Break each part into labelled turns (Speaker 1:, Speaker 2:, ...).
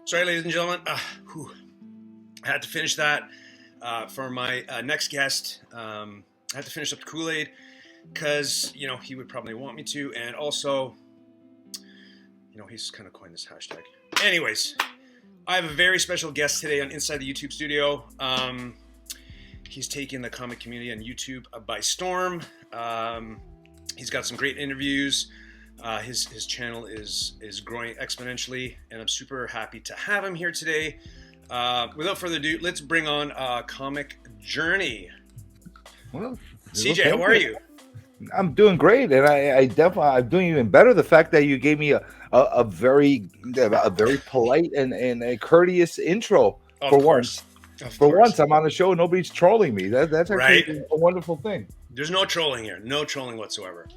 Speaker 1: Sorry, ladies and gentlemen. I had to finish that for my next guest. I had to finish up the Kool-Aid because, he would probably want me to. And also, he's kind of coined this hashtag. Anyways, I have a very special guest today on Inside the YouTube Studio. He's taken the comic community on YouTube by storm. He's got some great interviews. His channel is growing exponentially, and I'm super happy to have him here today. Without further ado, let's bring on Comic Journey.
Speaker 2: Well,
Speaker 1: CJ, how are you?
Speaker 2: I'm doing great, and I'm doing even better. The fact that you gave me a very polite and a courteous intro
Speaker 1: Of course.
Speaker 2: Once I'm on the show, nobody's trolling me. That's actually
Speaker 1: Right.
Speaker 2: a wonderful thing.
Speaker 1: There's no trolling here. No trolling whatsoever.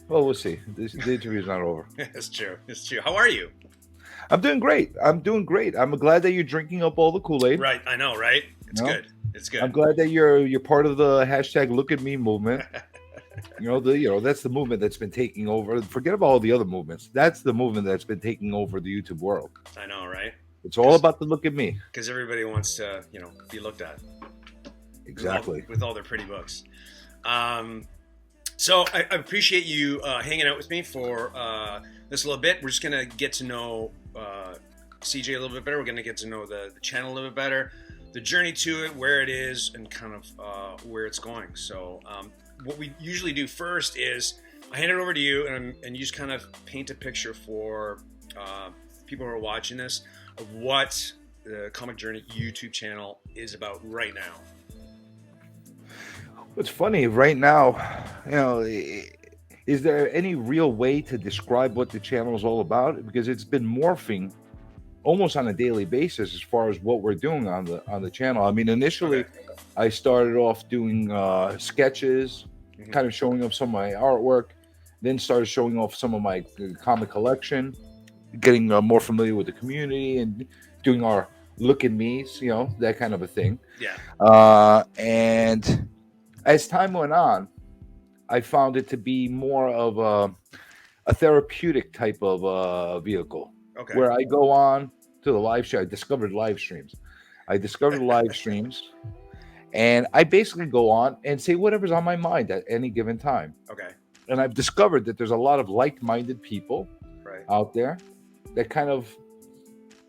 Speaker 2: Well, we'll see. The interview's not over.
Speaker 1: It's true. It's true. How are you?
Speaker 2: I'm doing great. I'm glad that you're drinking up all the Kool-Aid.
Speaker 1: Right. I know, right? It's good. It's good.
Speaker 2: I'm glad that you're part of the hashtag Look at Me movement. That's the movement that's been taking over. Forget about all the other movements. That's the movement that's been taking over the YouTube world.
Speaker 1: I know, right?
Speaker 2: It's all about the look at me.
Speaker 1: Because everybody wants to, be looked at.
Speaker 2: Exactly.
Speaker 1: With all their pretty books. So I appreciate you hanging out with me for this little bit. We're just going to get to know CJ a little bit better. We're going to get to know the channel a little bit better, the journey to it, where it is, and kind of where it's going. So what we usually do first is I hand it over to you, and you just kind of paint a picture for people who are watching this of what the Comic Journey YouTube channel is about right now.
Speaker 2: What's funny right now, is there any real way to describe what the channel is all about? Because it's been morphing almost on a daily basis as far as what we're doing on the channel. I mean, initially, I started off doing sketches, kind of showing off some of my artwork, then started showing off some of my comic collection, getting more familiar with the community, and doing our look at me's, that kind of a thing.
Speaker 1: Yeah.
Speaker 2: And as time went on, I found it to be more of a therapeutic type of vehicle.
Speaker 1: Okay.
Speaker 2: Where I go on to the live show. I discovered live streams. And I basically go on and say whatever's on my mind at any given time.
Speaker 1: Okay.
Speaker 2: And I've discovered that there's a lot of like-minded people out there that kind of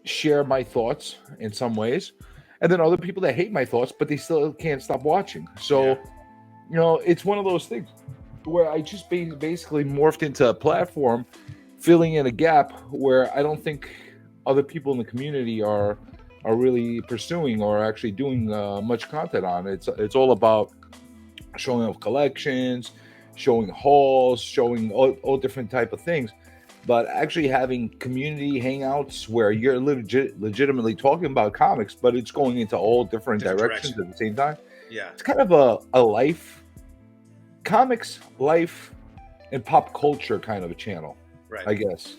Speaker 2: share my thoughts in some ways. And then other people that hate my thoughts, but they still can't stop watching. So, it's one of those things where I just basically morphed into a platform filling in a gap where I don't think other people in the community are really pursuing or actually doing much content on. It's all about showing off collections, showing hauls, showing all different type of things. But actually having community hangouts where you're legitimately talking about comics, but it's going into all different directions at the same time.
Speaker 1: Yeah.
Speaker 2: It's kind of a comics, life, and pop culture kind of a channel.
Speaker 1: Right.
Speaker 2: I guess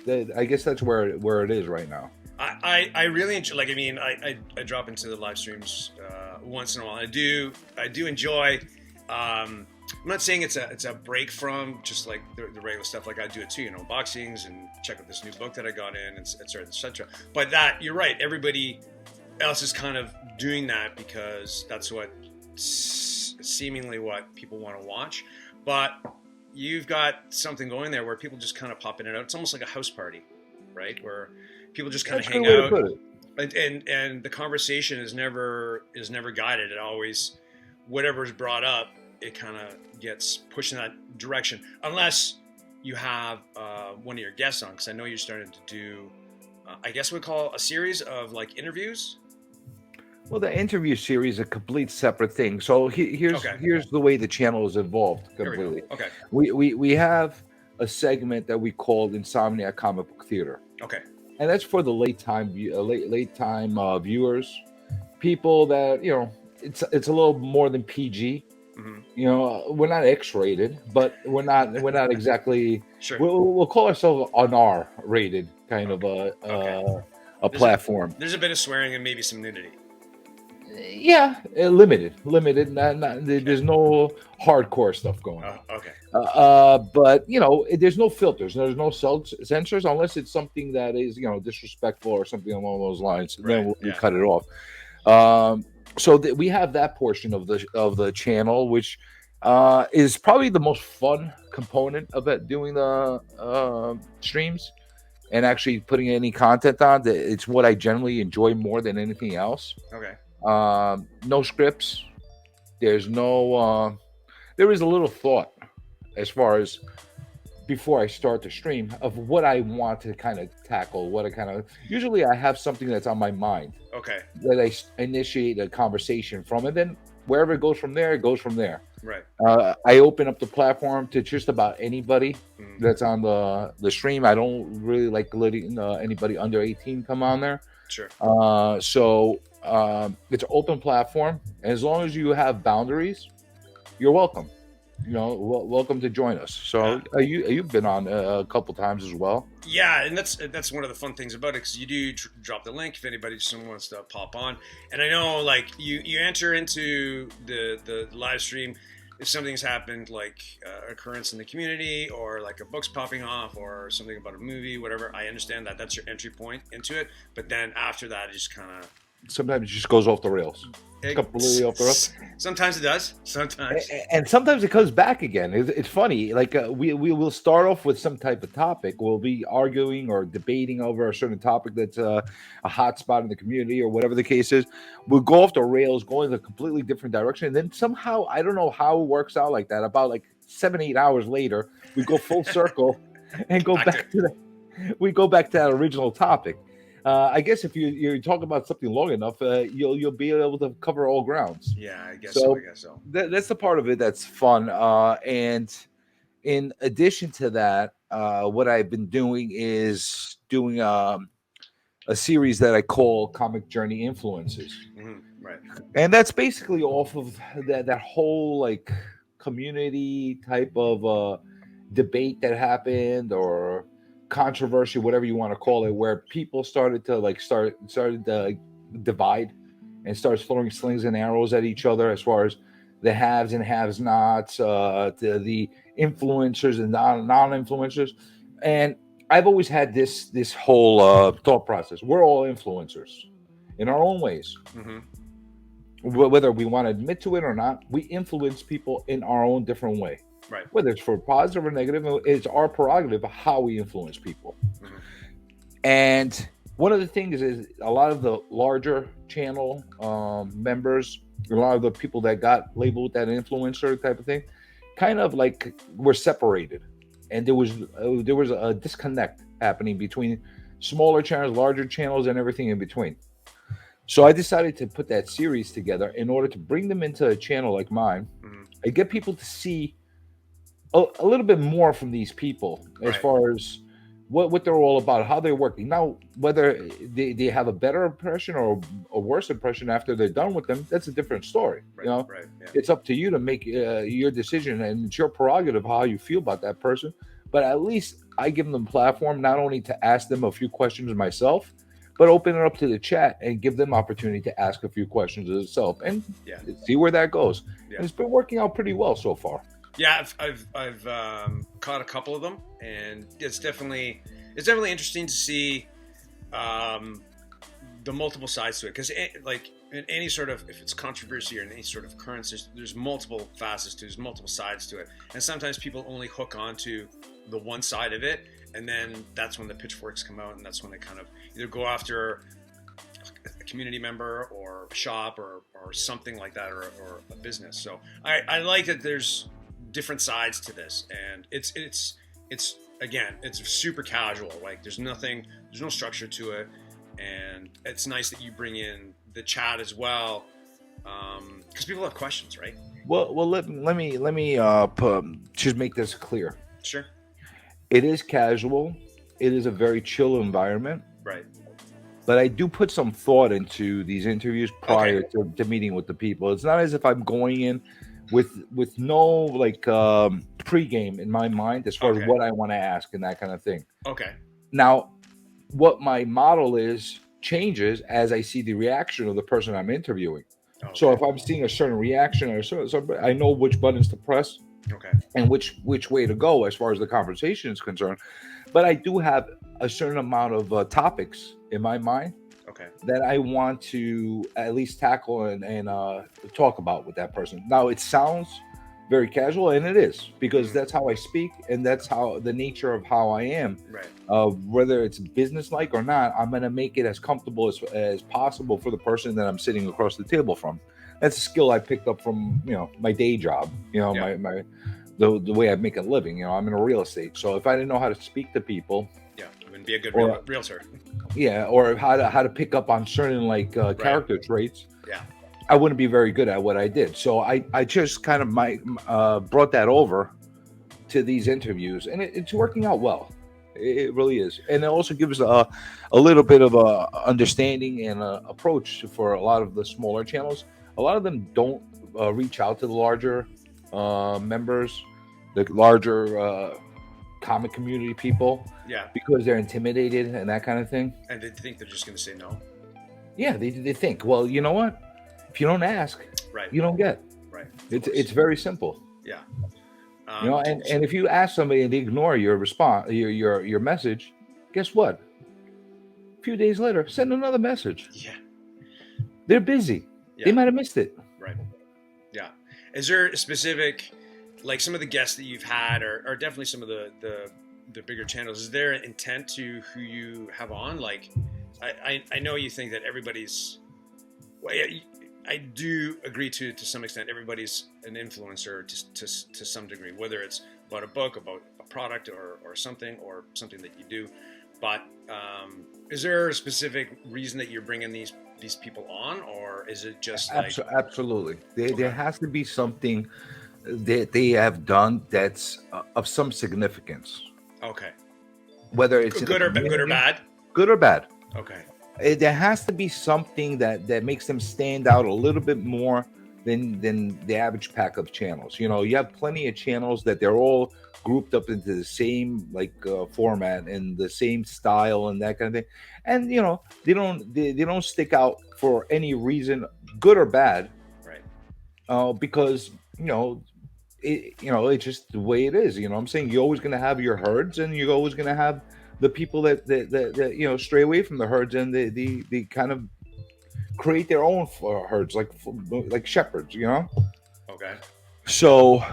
Speaker 2: that's where it is right now.
Speaker 1: I really enjoy. I drop into the live streams once in a while. I do enjoy. I'm not saying it's a break from just like the regular stuff. Like I do it too, unboxings and check out this new book that I got in, and etc. But that you're right. Everybody else is kind of doing that because that's what seemingly what people want to watch. But you've got something going there where people just kind of pop in and out. It's almost like a house party, right? Where people just kind of hang out, and the conversation is never guided. It always, whatever's brought up, it kind of gets pushed in that direction. Unless you have one of your guests on, because I know you're starting to do, I guess we'd call a series of like interviews.
Speaker 2: Well, the interview series is a complete separate thing. So here's the way the channel has evolved completely.
Speaker 1: Okay.
Speaker 2: We have a segment that we called Insomniac Comic Book Theater.
Speaker 1: Okay.
Speaker 2: And that's for the late time viewers, people that it's a little more than PG. Mm-hmm. We're not X-rated, but we're not exactly.
Speaker 1: Sure.
Speaker 2: We'll call ourselves an R-rated kind of a platform.
Speaker 1: There's a bit of swearing and maybe some nudity.
Speaker 2: Yeah, limited. There's no hardcore stuff going on.
Speaker 1: Okay.
Speaker 2: But there's no filters. There's no censors unless it's something that is disrespectful or something along those lines.
Speaker 1: Right.
Speaker 2: Then we cut it off. So we have that portion of the channel, which is probably the most fun component of it, doing the streams and actually putting any content on. It's what I generally enjoy more than anything else.
Speaker 1: Okay.
Speaker 2: No scripts. There's no. There is a little thought as far as before I start the stream of what I want to kind of tackle. Usually I have something that's on my mind.
Speaker 1: Okay.
Speaker 2: That I initiate a conversation from, and then wherever it goes from there, it goes from there.
Speaker 1: Right.
Speaker 2: I open up the platform to just about anybody that's on the stream. I don't really like letting anybody under 18 come on there.
Speaker 1: Sure.
Speaker 2: So it's an open platform. As long as you have boundaries, you're welcome. Welcome to join us. So you've been on a couple times as well.
Speaker 1: Yeah, and that's one of the fun things about it, because you do drop the link if anybody just wants to pop on. And I know, like, you enter into the live stream if something's happened, like occurrence in the community, or like a book's popping off, or something about a movie, whatever. I understand that that's your entry point into it, but then after that, it just kind of
Speaker 2: sometimes it just goes off the rails. Completely off the rails.
Speaker 1: Sometimes it does. Sometimes,
Speaker 2: and sometimes it comes back again. It's funny. Like we will start off with some type of topic. We'll be arguing or debating over a certain topic that's a hot spot in the community or whatever the case is. We'll go off the rails, go in a completely different direction, and then somehow, I don't know how it works out like that. About like 7-8 hours later, we go full circle and go back to that original topic. I guess if you talk about something long enough, you'll be able to cover all grounds.
Speaker 1: Yeah, I guess so.
Speaker 2: That's the part of it that's fun. And in addition to that, what I've been doing is doing a series that I call Comic Journey Influences.
Speaker 1: Mm-hmm. Right.
Speaker 2: And that's basically off of that whole like community type of debate that happened, or controversy, whatever you want to call it, where people started to divide and start throwing slings and arrows at each other, as far as the haves and have-nots, the influencers and non-influencers. And I've always had this whole thought process. We're all influencers in our own ways. Mm-hmm. Whether we want to admit to it or not, we influence people in our own different way.
Speaker 1: Right.
Speaker 2: Whether it's for positive or negative, it's our prerogative of how we influence people. Mm-hmm. And one of the things is a lot of the larger channel members, a lot of the people that got labeled that influencer type of thing, kind of like were separated. And there was a disconnect happening between smaller channels, larger channels, and everything in between. So I decided to put that series together in order to bring them into a channel like mine. Mm-hmm. and get people to see a little bit more from these people as far as what they're all about, how they're working. Now, whether they have a better impression or a worse impression after they're done with them, that's a different story. It's up to you to make your decision, and it's your prerogative how you feel about that person. But at least I give them a platform not only to ask them a few questions myself, but open it up to the chat and give them opportunity to ask a few questions itself and see where that goes. Yeah. And it's been working out pretty well so far.
Speaker 1: Yeah, I've caught a couple of them, and it's definitely interesting to see the multiple sides to it, because like in any sort of, if it's controversy or in any sort of occurrence, there's multiple facets to it, there's multiple sides to it, and sometimes people only hook onto the one side of it, and then that's when the pitchforks come out, and that's when they kind of either go after a community member or a shop or something like that, or a business. So I like that there's different sides to this, and it's again, it's super casual. Like there's no structure to it, and it's nice that you bring in the chat as well, because people have questions, right?
Speaker 2: Well, let me just make this clear.
Speaker 1: Sure.
Speaker 2: It is casual. It is a very chill environment.
Speaker 1: Right.
Speaker 2: But I do put some thought into these interviews prior to meeting with the people. It's not as if I'm going in with no like pregame in my mind as far as what I want to ask and that kind of thing.
Speaker 1: Okay.
Speaker 2: Now, what my model is changes as I see the reaction of the person I'm interviewing. So
Speaker 1: Okay.
Speaker 2: if I'm seeing a certain reaction or so I know which buttons to press
Speaker 1: Okay.
Speaker 2: and which way to go as far as the conversation is concerned. But I do have a certain amount of topics in my mind
Speaker 1: Okay.
Speaker 2: that I want to at least tackle and talk about with that person. Now it sounds very casual, and it is because that's how I speak, and that's how the nature of how I am.
Speaker 1: Right.
Speaker 2: Whether it's business like or not, I'm going to make it as comfortable as possible for the person that I'm sitting across the table from. That's a skill I picked up from my day job.
Speaker 1: Yeah.
Speaker 2: The way I make a living. I'm in a real estate, so if I didn't know how to speak to people,
Speaker 1: Yeah, I mean, be a good realtor.
Speaker 2: yeah, or how to pick up on certain character traits,
Speaker 1: Yeah.
Speaker 2: I wouldn't be very good at what I did. So I just kind of brought that over to these interviews, and it's working out well. It really is, and it also gives a little bit of a understanding and a approach for a lot of the smaller channels. A lot of them don't reach out to the larger members, the larger comic community people.
Speaker 1: Yeah.
Speaker 2: Because they're intimidated and that kind of thing.
Speaker 1: And they think they're just going to say no.
Speaker 2: Yeah, they think, well, you know what? If you don't ask,
Speaker 1: right,
Speaker 2: you don't get.
Speaker 1: Right.
Speaker 2: It's very simple.
Speaker 1: Yeah.
Speaker 2: And if you ask somebody and they ignore your response, your message, guess what? A few days later, send another message.
Speaker 1: Yeah.
Speaker 2: They're busy. Yeah. They might have missed it.
Speaker 1: Right. Yeah. Is there a specific, like some of the guests that you've had, or definitely some of the bigger channels? Is there an intent to who you have on? Like, I know you think that everybody's. Well, I do agree to some extent. Everybody's an influencer to some degree, whether it's about a book, about a product, or something that you do. But is there a specific reason that you're bringing these people on, or is it just like
Speaker 2: absolutely? There has to be something that they have done that's of some significance.
Speaker 1: Okay.
Speaker 2: Whether it's
Speaker 1: good or bad.
Speaker 2: Good or bad.
Speaker 1: Okay.
Speaker 2: There has to be something that makes them stand out a little bit more than the average pack of channels. You have plenty of channels that they're all grouped up into the same format and the same style and that kind of thing, and they don't stick out for any reason, good or bad.
Speaker 1: Right.
Speaker 2: Because it's just the way it is. I'm saying you're always going to have your herds, and you're always going to have the people that stray away from the herds, and they kind of create their own herds, like shepherds.
Speaker 1: Okay.
Speaker 2: So,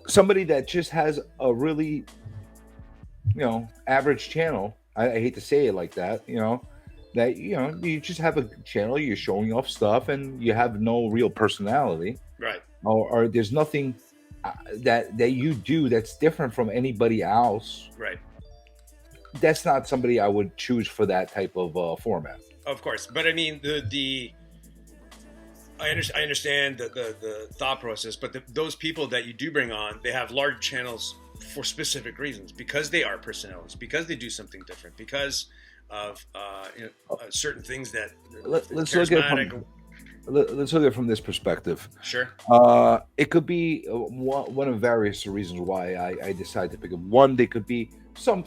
Speaker 2: somebody that just has a really, average channel. I hate to say it like that. That you just have a channel, you're showing off stuff, and you have no real personality.
Speaker 1: Right.
Speaker 2: Or there's nothing that you do that's different from anybody else.
Speaker 1: Right.
Speaker 2: That's not somebody I would choose for that type of format.
Speaker 1: Of course, but I mean I understand the thought process, but those people that you do bring on, they have large channels for specific reasons, because they are personalities, because they do something different, because of certain things that
Speaker 2: let's look at it from this perspective.
Speaker 1: Sure.
Speaker 2: It could be one of various reasons why I decided to pick up. One, they could be some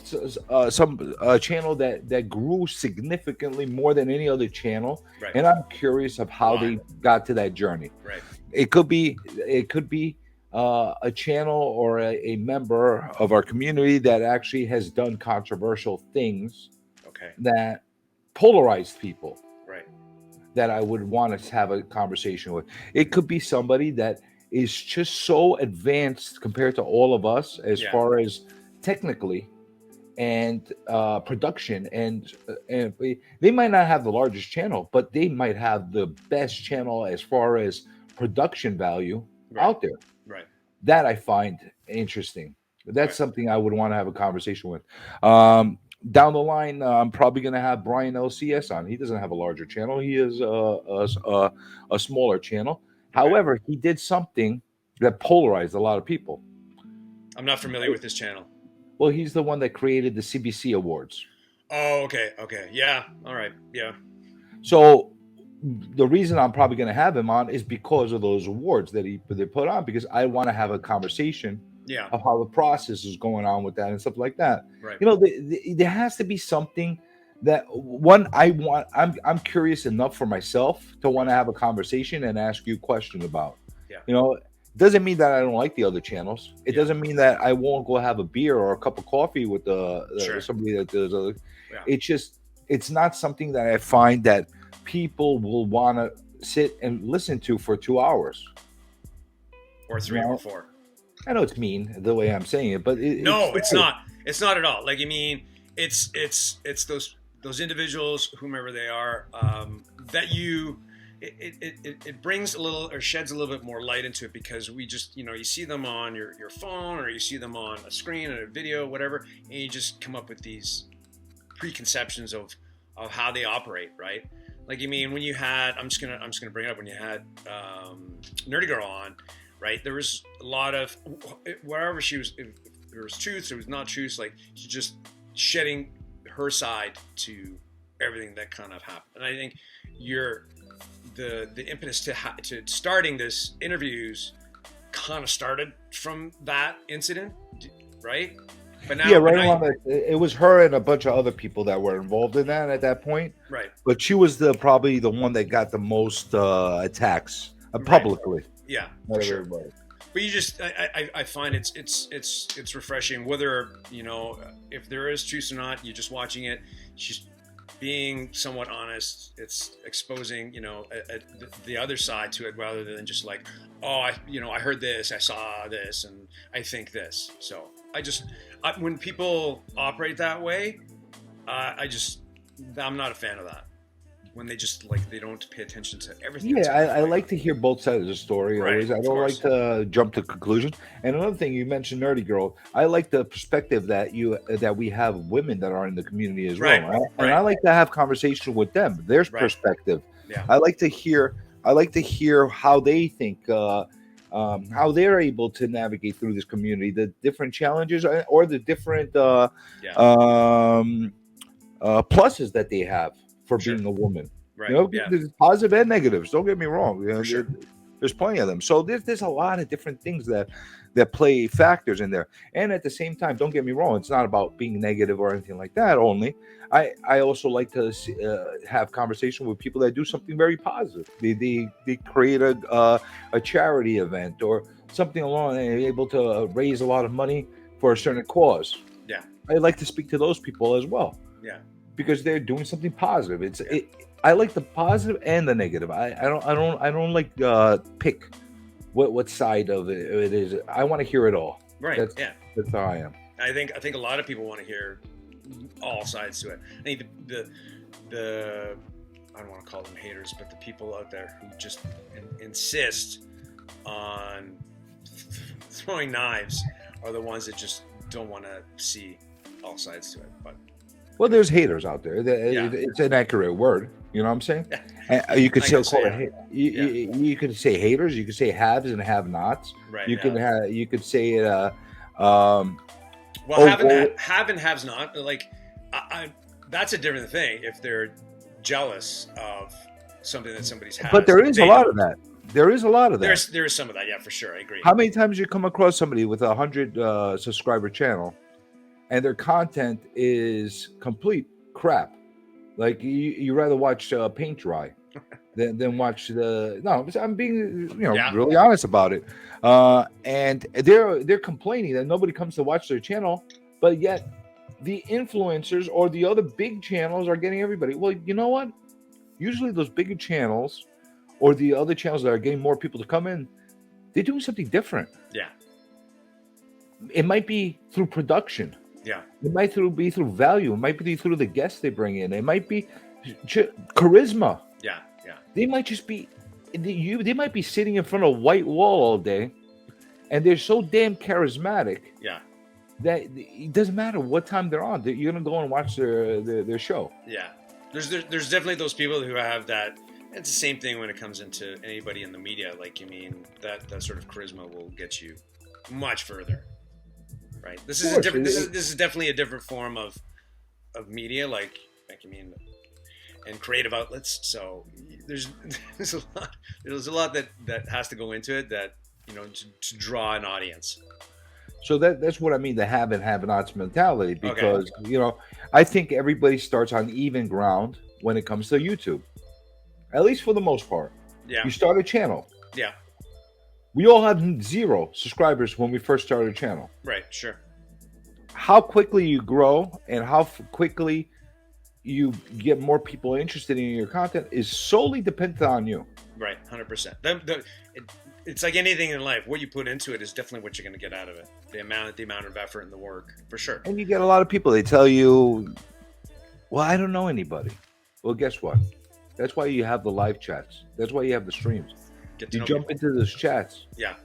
Speaker 2: channel that grew significantly more than any other channel,
Speaker 1: right.
Speaker 2: And I'm curious of how they got to that journey.
Speaker 1: Right.
Speaker 2: It could be a channel or a member of our community that actually has done controversial things.
Speaker 1: Okay.
Speaker 2: That polarized people.
Speaker 1: Right.
Speaker 2: That I would want to have a conversation with. It could be somebody that is just so advanced compared to all of us as far as technically and production, and they might not have the largest channel, but they might have the best channel as far as production value out there.
Speaker 1: Right.
Speaker 2: That I find interesting. That's something I would want to have a conversation with. Down the line, I'm probably going to have Brian LCS on. He doesn't have a larger channel. He is a smaller channel. Okay. However, he did something that polarized a lot of people.
Speaker 1: I'm not familiar with this channel.
Speaker 2: Well, he's the one that created the CBC Awards.
Speaker 1: Oh, okay. Yeah. All right. Yeah.
Speaker 2: So the reason I'm probably going to have him on is because of those awards that they put on, because I want to have a conversation of how the process is going on with that and stuff like that.
Speaker 1: Right.
Speaker 2: There has to be something that one I'm curious enough for myself to want to have a conversation and ask you questions about.
Speaker 1: Yeah.
Speaker 2: You know, doesn't mean that I don't like the other channels. It doesn't mean that I won't go have a beer or a cup of coffee with somebody that does other.
Speaker 1: Yeah.
Speaker 2: It's not something that I find that people will want to sit and listen to for 2 hours
Speaker 1: or 3 or 4.
Speaker 2: I know it's mean the way I'm saying it, but
Speaker 1: it's not. It's not at all. Like, I mean, it's those individuals, whomever they are, that it brings a little, or sheds a little bit more light into it, because we just, you see them on your phone, or you see them on a screen or a video, whatever, and you just come up with these preconceptions of how they operate, right? Like, I mean, when you had, I'm just gonna bring it up, when you had Nerdy Girl on, right? There was a lot of, wherever she was, if there was truths, there was not truths, like, she's just shedding her side to everything that kind of happened. And I think the impetus to starting this interviews kind of started from that incident, right? But now,
Speaker 2: it was her and a bunch of other people that were involved in that at that point,
Speaker 1: right?
Speaker 2: But she was probably the one that got the most attacks publicly.
Speaker 1: Right. Yeah, for sure. Everybody. But you just, I find it's refreshing, whether, if there is truth or not, you're just watching it. She's being somewhat honest. It's exposing, the other side to it, rather than just like, oh, I heard this, I saw this, and I think this. So when people operate that way, I'm not a fan of that. When they just, like, they don't pay attention to everything.
Speaker 2: Yeah, I like to hear both sides of the story. Right, always. I don't like to jump to conclusions. And another thing, you mentioned Nerdy Girl. I like the perspective that we have women that are in the community as well. Right? And I like to have conversation with them, their perspective. Yeah. I like to hear how they think, how they're able to navigate through this community, the different challenges or the different pluses that they have for being a woman.
Speaker 1: Right.
Speaker 2: There's positive and negatives. Don't get me wrong. There's plenty of them. So there's a lot of different things that play factors in there. And at the same time, don't get me wrong, it's not about being negative or anything like that only. I also like to have conversation with people that do something very positive. They create a charity event or something along, and they're able to raise a lot of money for a certain cause.
Speaker 1: Yeah.
Speaker 2: I like to speak to those people as well.
Speaker 1: Yeah. Because
Speaker 2: they're doing something positive. I like the positive and the negative. I don't like pick what side of it is. I want to hear it all.
Speaker 1: Right.
Speaker 2: That's how I am.
Speaker 1: I think a lot of people want to hear all sides to it. I think the I don't want to call them haters, but the people out there who just insist on throwing knives are the ones that just don't want to see all sides to it. But
Speaker 2: well, there's haters out there. It's an accurate word. You know what I'm saying? And you could still call it. You could say haters. You could say haves and have-nots.
Speaker 1: Right.
Speaker 2: You could say it.
Speaker 1: Well, have and haves not. Like, that's a different thing. If they're jealous of something that somebody's has,
Speaker 2: but there is a lot of that. There is a lot of that.
Speaker 1: There is some of that. Yeah, for sure. I agree.
Speaker 2: How many times you come across somebody with 100 subscriber channel, and their content is complete crap? Like, you rather watch paint dry than watch the. No, I'm being really honest about it. And they're complaining that nobody comes to watch their channel, but yet the influencers or the other big channels are getting everybody. Well, you know what? Usually those bigger channels or the other channels that are getting more people to come in, they're doing something different.
Speaker 1: Yeah.
Speaker 2: It might be through production.
Speaker 1: Yeah.
Speaker 2: It might be through value. It might be through the guests they bring in. It might be charisma.
Speaker 1: Yeah.
Speaker 2: They might just be, they might be sitting in front of a white wall all day, and they're so damn charismatic.
Speaker 1: Yeah.
Speaker 2: That it doesn't matter what time they're on. You're gonna go and watch their show.
Speaker 1: Yeah. There's definitely those people who have that. It's the same thing when it comes into anybody in the media. Like, you mean that sort of charisma will get you much further. Right. This is definitely a different form of media, like I mean, and creative outlets. So there's a lot that has to go into it, that to draw an audience.
Speaker 2: So that's what I mean, the have and have-nots mentality, because
Speaker 1: Okay.
Speaker 2: I think everybody starts on even ground when it comes to YouTube, at least for the most part.
Speaker 1: Yeah.
Speaker 2: You start a channel.
Speaker 1: Yeah.
Speaker 2: We all have 0 subscribers when we first started a channel.
Speaker 1: Right. Sure.
Speaker 2: How quickly you grow and how quickly you get more people interested in your content is solely dependent on you.
Speaker 1: Right. 100%. It's like anything in life. What you put into it is definitely what you're going to get out of it. The amount of effort and the work, for sure.
Speaker 2: And you get a lot of people, they tell you, well, I don't know anybody. Well, guess what? That's why you have the live chats. That's why you have the streams. You jump into those chats.
Speaker 1: Yeah.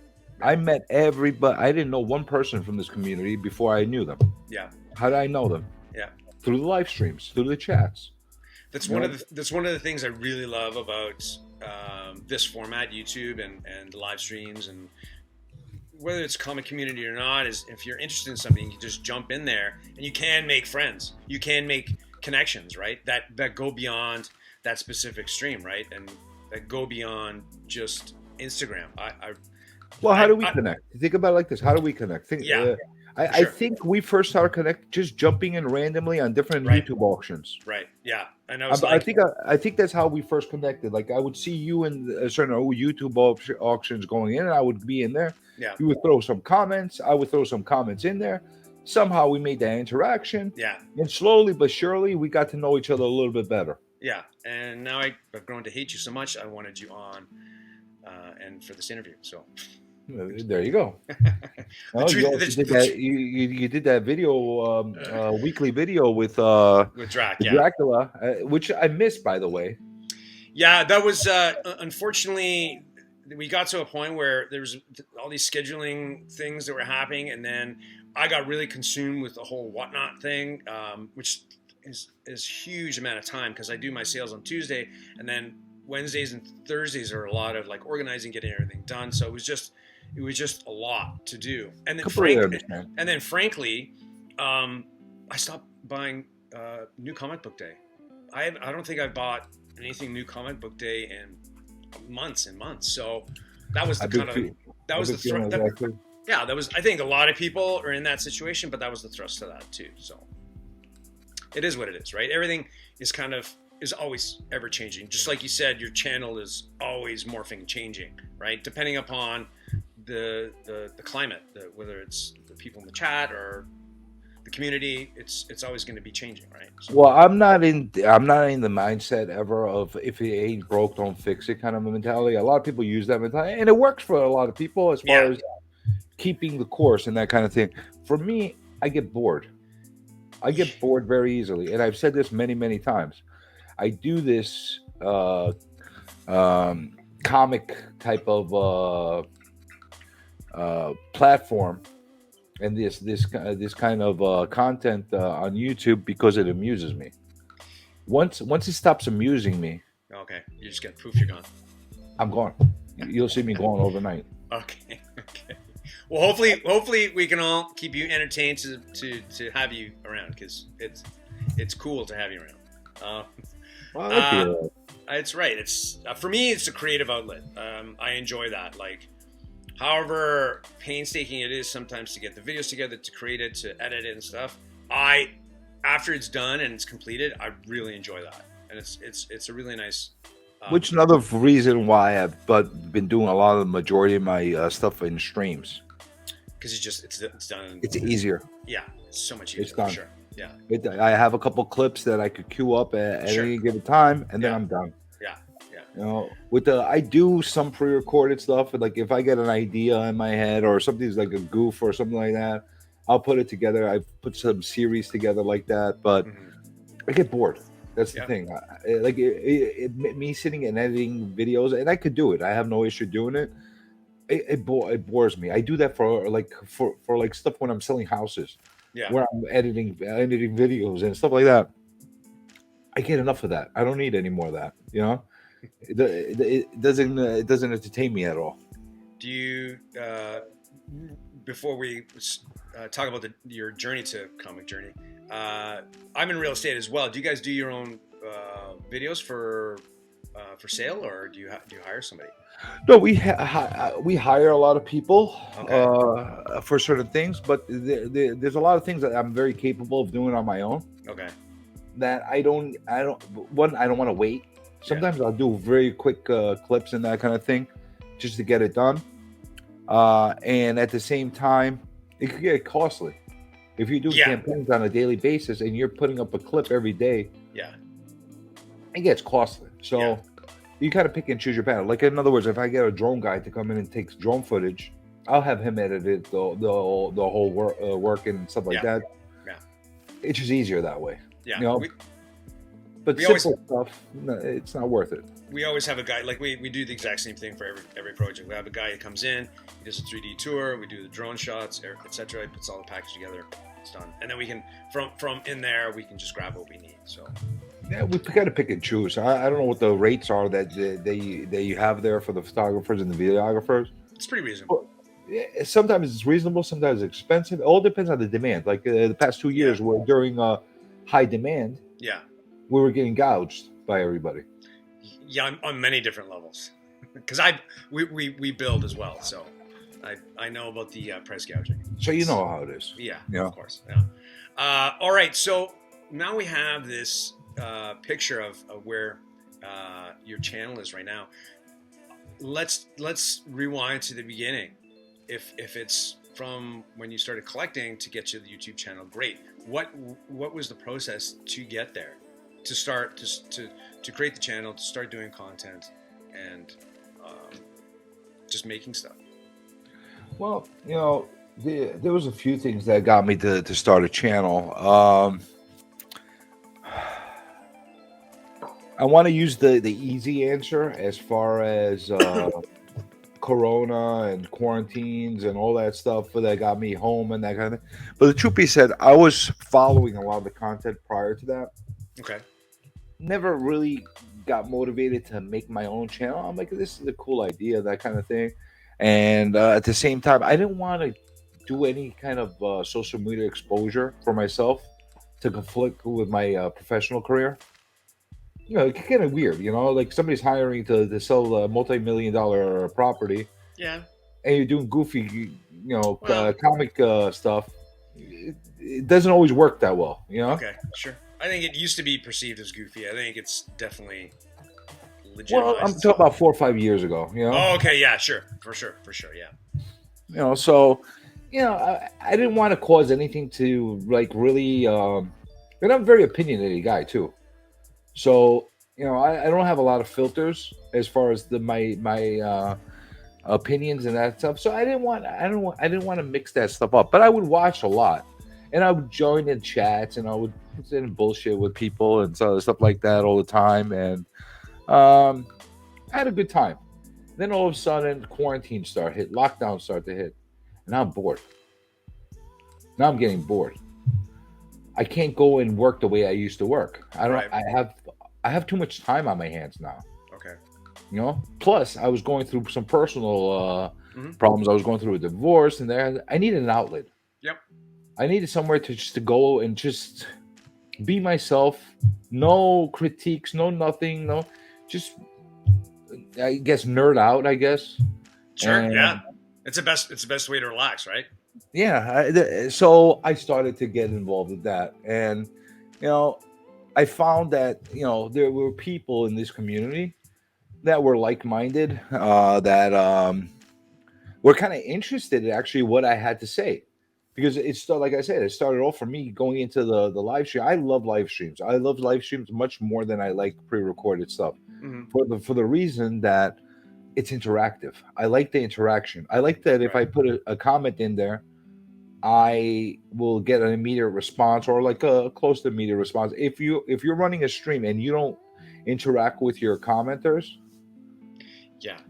Speaker 2: I met everybody. I didn't know one person from this community before I knew them.
Speaker 1: Yeah.
Speaker 2: How did I know them?
Speaker 1: Yeah.
Speaker 2: Through the live streams, through the chats.
Speaker 1: That's one of the things I really love about this format, YouTube and live streams, and whether it's comic community or not, is if you're interested in something, you just jump in there and you can make friends. You can make connections, right? That go beyond that specific stream, right? And that go beyond just Instagram.
Speaker 2: How do we connect? Think about it like this. How do we connect? I think we first started connect just jumping in randomly on different YouTube auctions.
Speaker 1: Right. Yeah. And
Speaker 2: I think that's how we first connected. Like I would see you in certain YouTube auctions going in, and I would be in there.
Speaker 1: Yeah.
Speaker 2: You would throw some comments. I would throw some comments in there. Somehow we made that interaction.
Speaker 1: Yeah.
Speaker 2: And slowly but surely we got to know each other a little bit better.
Speaker 1: Yeah. And now I've grown to hate you so much. I wanted you on, and for this interview. So.
Speaker 2: There you go. You did that video, weekly video with Dracula, which I missed, by the way.
Speaker 1: Yeah, that was unfortunately, we got to a point where there was all these scheduling things that were happening, and then I got really consumed with the whole whatnot thing, which is huge amount of time because I do my sales on Tuesday, and then Wednesdays and Thursdays are a lot of like organizing, getting everything done. So it was just a lot to do. And then frankly, I stopped buying new comic book day. I don't think I've bought anything new comic book day in months and months. So that was I think a lot of people are in that situation, but that was the thrust of that too. So it is what it is, right? Everything is always ever changing. Just like you said, your channel is always morphing, changing, right? Depending upon the climate, whether it's the people in the chat or the community, it's always going to be changing, right? So,
Speaker 2: well, I'm not in the mindset ever of if it ain't broke, don't fix it kind of a mentality. A lot of people use that mentality, and it works for a lot of people as far as keeping the course and that kind of thing. For me, I get bored. I get bored very easily, and I've said this many, many times. I do this comic type of platform and this kind of content on YouTube because it amuses me. Once it stops amusing me,
Speaker 1: okay, you just get poof, you're gone.
Speaker 2: I'm gone. You'll see me gone overnight.
Speaker 1: Okay. Well, hopefully we can all keep you entertained to have you around, because it's cool to have you around. It's right. It's for me, it's a creative outlet. I enjoy that. Like, however painstaking it is sometimes to get the videos together, to create it, to edit it and stuff, after it's done and it's completed, I really enjoy that, and it's a really nice.
Speaker 2: Which another reason why I've been doing a lot of the majority of my stuff in streams.
Speaker 1: Because it's done.
Speaker 2: It's easier.
Speaker 1: Yeah, it's so much easier.
Speaker 2: It's done.
Speaker 1: For sure. Yeah.
Speaker 2: I have a couple clips that I could queue up at any given time, and then I'm done.
Speaker 1: Yeah.
Speaker 2: I do some pre-recorded stuff. Like if I get an idea in my head or something's like a goof or something like that, I'll put it together. I've put some series together like that, but I get bored. That's the thing. Me sitting and editing videos, and I could do it. I have no issue doing it. It bores me. I do that for stuff when I'm selling houses, where I'm editing videos and stuff like that. I get enough of that. I don't need any more of that. It doesn't entertain me at all.
Speaker 1: Do you before we talk about your journey to comic journey? I'm in real estate as well. Do you guys do your own videos for for sale, or do you hire somebody?
Speaker 2: No, we hire a lot of people for certain things, but there's a lot of things that I'm very capable of doing on my own.
Speaker 1: Okay.
Speaker 2: That I don't want to wait. Sometimes I'll do very quick clips and that kind of thing, just to get it done. And at the same time, it could get costly if you do campaigns on a daily basis and you're putting up a clip every day.
Speaker 1: Yeah,
Speaker 2: it gets costly. So you kind of pick and choose your battle. Like, in other words, if I get a drone guy to come in and take drone footage, I'll have him edit it, the whole work and stuff like that.
Speaker 1: Yeah,
Speaker 2: it's just easier that way.
Speaker 1: Yeah,
Speaker 2: you know? But simple stuff, no, it's not worth it.
Speaker 1: We always have a guy, like we do the exact same thing for every project. We have a guy who comes in, he does a 3D tour, we do the drone shots, etc. He puts all the package together, it's done, and then we can from in there we can just grab what we need. So
Speaker 2: yeah, we got to pick and choose. I don't know what the rates are that you have there for the photographers and the videographers.
Speaker 1: It's pretty reasonable.
Speaker 2: Sometimes it's reasonable, sometimes it's expensive. It all depends on the demand. Like the past 2 years, were during high demand.
Speaker 1: Yeah,
Speaker 2: we were getting gouged by everybody.
Speaker 1: Yeah, on many different levels, because we build as well, so I know about the price gouging.
Speaker 2: So you know how it is.
Speaker 1: Yeah, of course. Yeah. All right, so now we have this picture of where your channel is right now. Let's rewind to the beginning. If it's from when you started collecting to get to the YouTube channel, great. What was the process to get there? To start to create the channel, to start doing content, and just making stuff.
Speaker 2: Well, you know, there was a few things that got me to start a channel. I want to use the easy answer as far as Corona and quarantines and all that stuff that got me home and that kind of thing. But the truth be said, I was following a lot of the content prior to that.
Speaker 1: Okay.
Speaker 2: Never really got motivated to make my own channel. I'm like, this is a cool idea, that kind of thing. And at the same time, I didn't want to do any kind of social media exposure for myself to conflict with my professional career. You know, it's kind of weird, you know, like somebody's hiring to sell a multi-million-dollar property.
Speaker 1: Yeah.
Speaker 2: And you're doing goofy, comic stuff. It doesn't always work that well, you know?
Speaker 1: Okay, sure. I think it used to be perceived as goofy. I think it's definitely legitimized.
Speaker 2: Well, I'm talking about 4 or 5 years ago, you know?
Speaker 1: Oh, okay, yeah, sure. For sure, yeah.
Speaker 2: You know, so, you know, I didn't want to cause anything to, like, really, and I'm a very opinionated guy, too. So, you know, I don't have a lot of filters as far as my opinions and that stuff. So I didn't want to mix that stuff up. But I would watch a lot, and I would join in chats, and I would sit in bullshit with people and stuff like that all the time. And I had a good time. Then all of a sudden, quarantine lockdown started to hit, and I'm bored. Now I'm getting bored. I can't go and work the way I used to work. I have too much time on my hands now.
Speaker 1: Okay.
Speaker 2: You know. Plus, I was going through some personal problems. I was going through a divorce, and I needed an outlet.
Speaker 1: Yep.
Speaker 2: I needed somewhere to go and just be myself. No critiques, no nothing, no. Just, I guess, nerd out. I guess.
Speaker 1: Sure. Yeah. It's the best way to relax, right?
Speaker 2: Yeah, so I started to get involved with that, and you know, I found that there were people in this community that were like-minded, that were kind of interested in actually what I had to say, because like I said, it started off for me going into the live stream. I love live streams. I love live streams much more than I like pre-recorded stuff, for the reason that it's interactive. I like the interaction. I like that if I put a comment in there, I will get an immediate response, or like a close to immediate response. If you're running a stream and you don't interact with your commenters,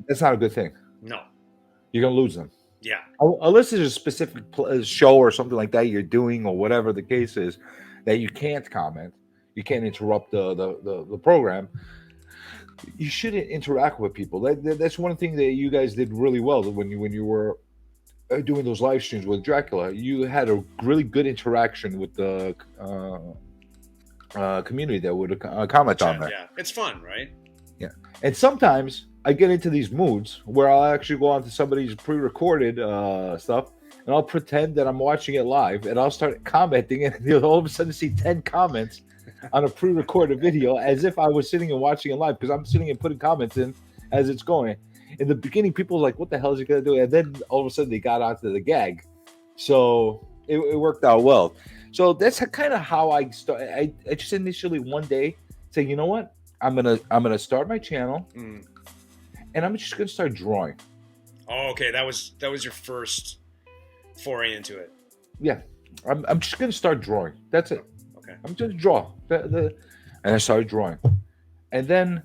Speaker 2: that's not a good thing.
Speaker 1: No,
Speaker 2: you're gonna lose them.
Speaker 1: Yeah,
Speaker 2: unless there's a specific show or something like that you're doing, or whatever the case is, that you can't comment, you can't interrupt the program. You shouldn't interact with people. That's one thing that you guys did really well when you were doing those live streams with Dracula. You had a really good interaction with the community that would comment on that.
Speaker 1: Yeah, it's fun, right?
Speaker 2: Yeah, And sometimes I get into these moods where I'll actually go onto somebody's pre-recorded stuff, and I'll pretend that I'm watching it live, and I'll start commenting, and you'll all of a sudden see 10 comments on a pre-recorded video as if I was sitting and watching it live, because I'm sitting and putting comments in as it's going. In the beginning, people were like, what the hell is he going to do? And then all of a sudden they got onto the gag. So it worked out well. So that's kind of how I started. I just initially one day say, you know what? I'm gonna start my channel, and I'm just gonna start drawing.
Speaker 1: Oh, okay. That was your first foray into it.
Speaker 2: Yeah, I'm just gonna start drawing. That's it.
Speaker 1: Okay.
Speaker 2: I'm just draw and I started drawing, and then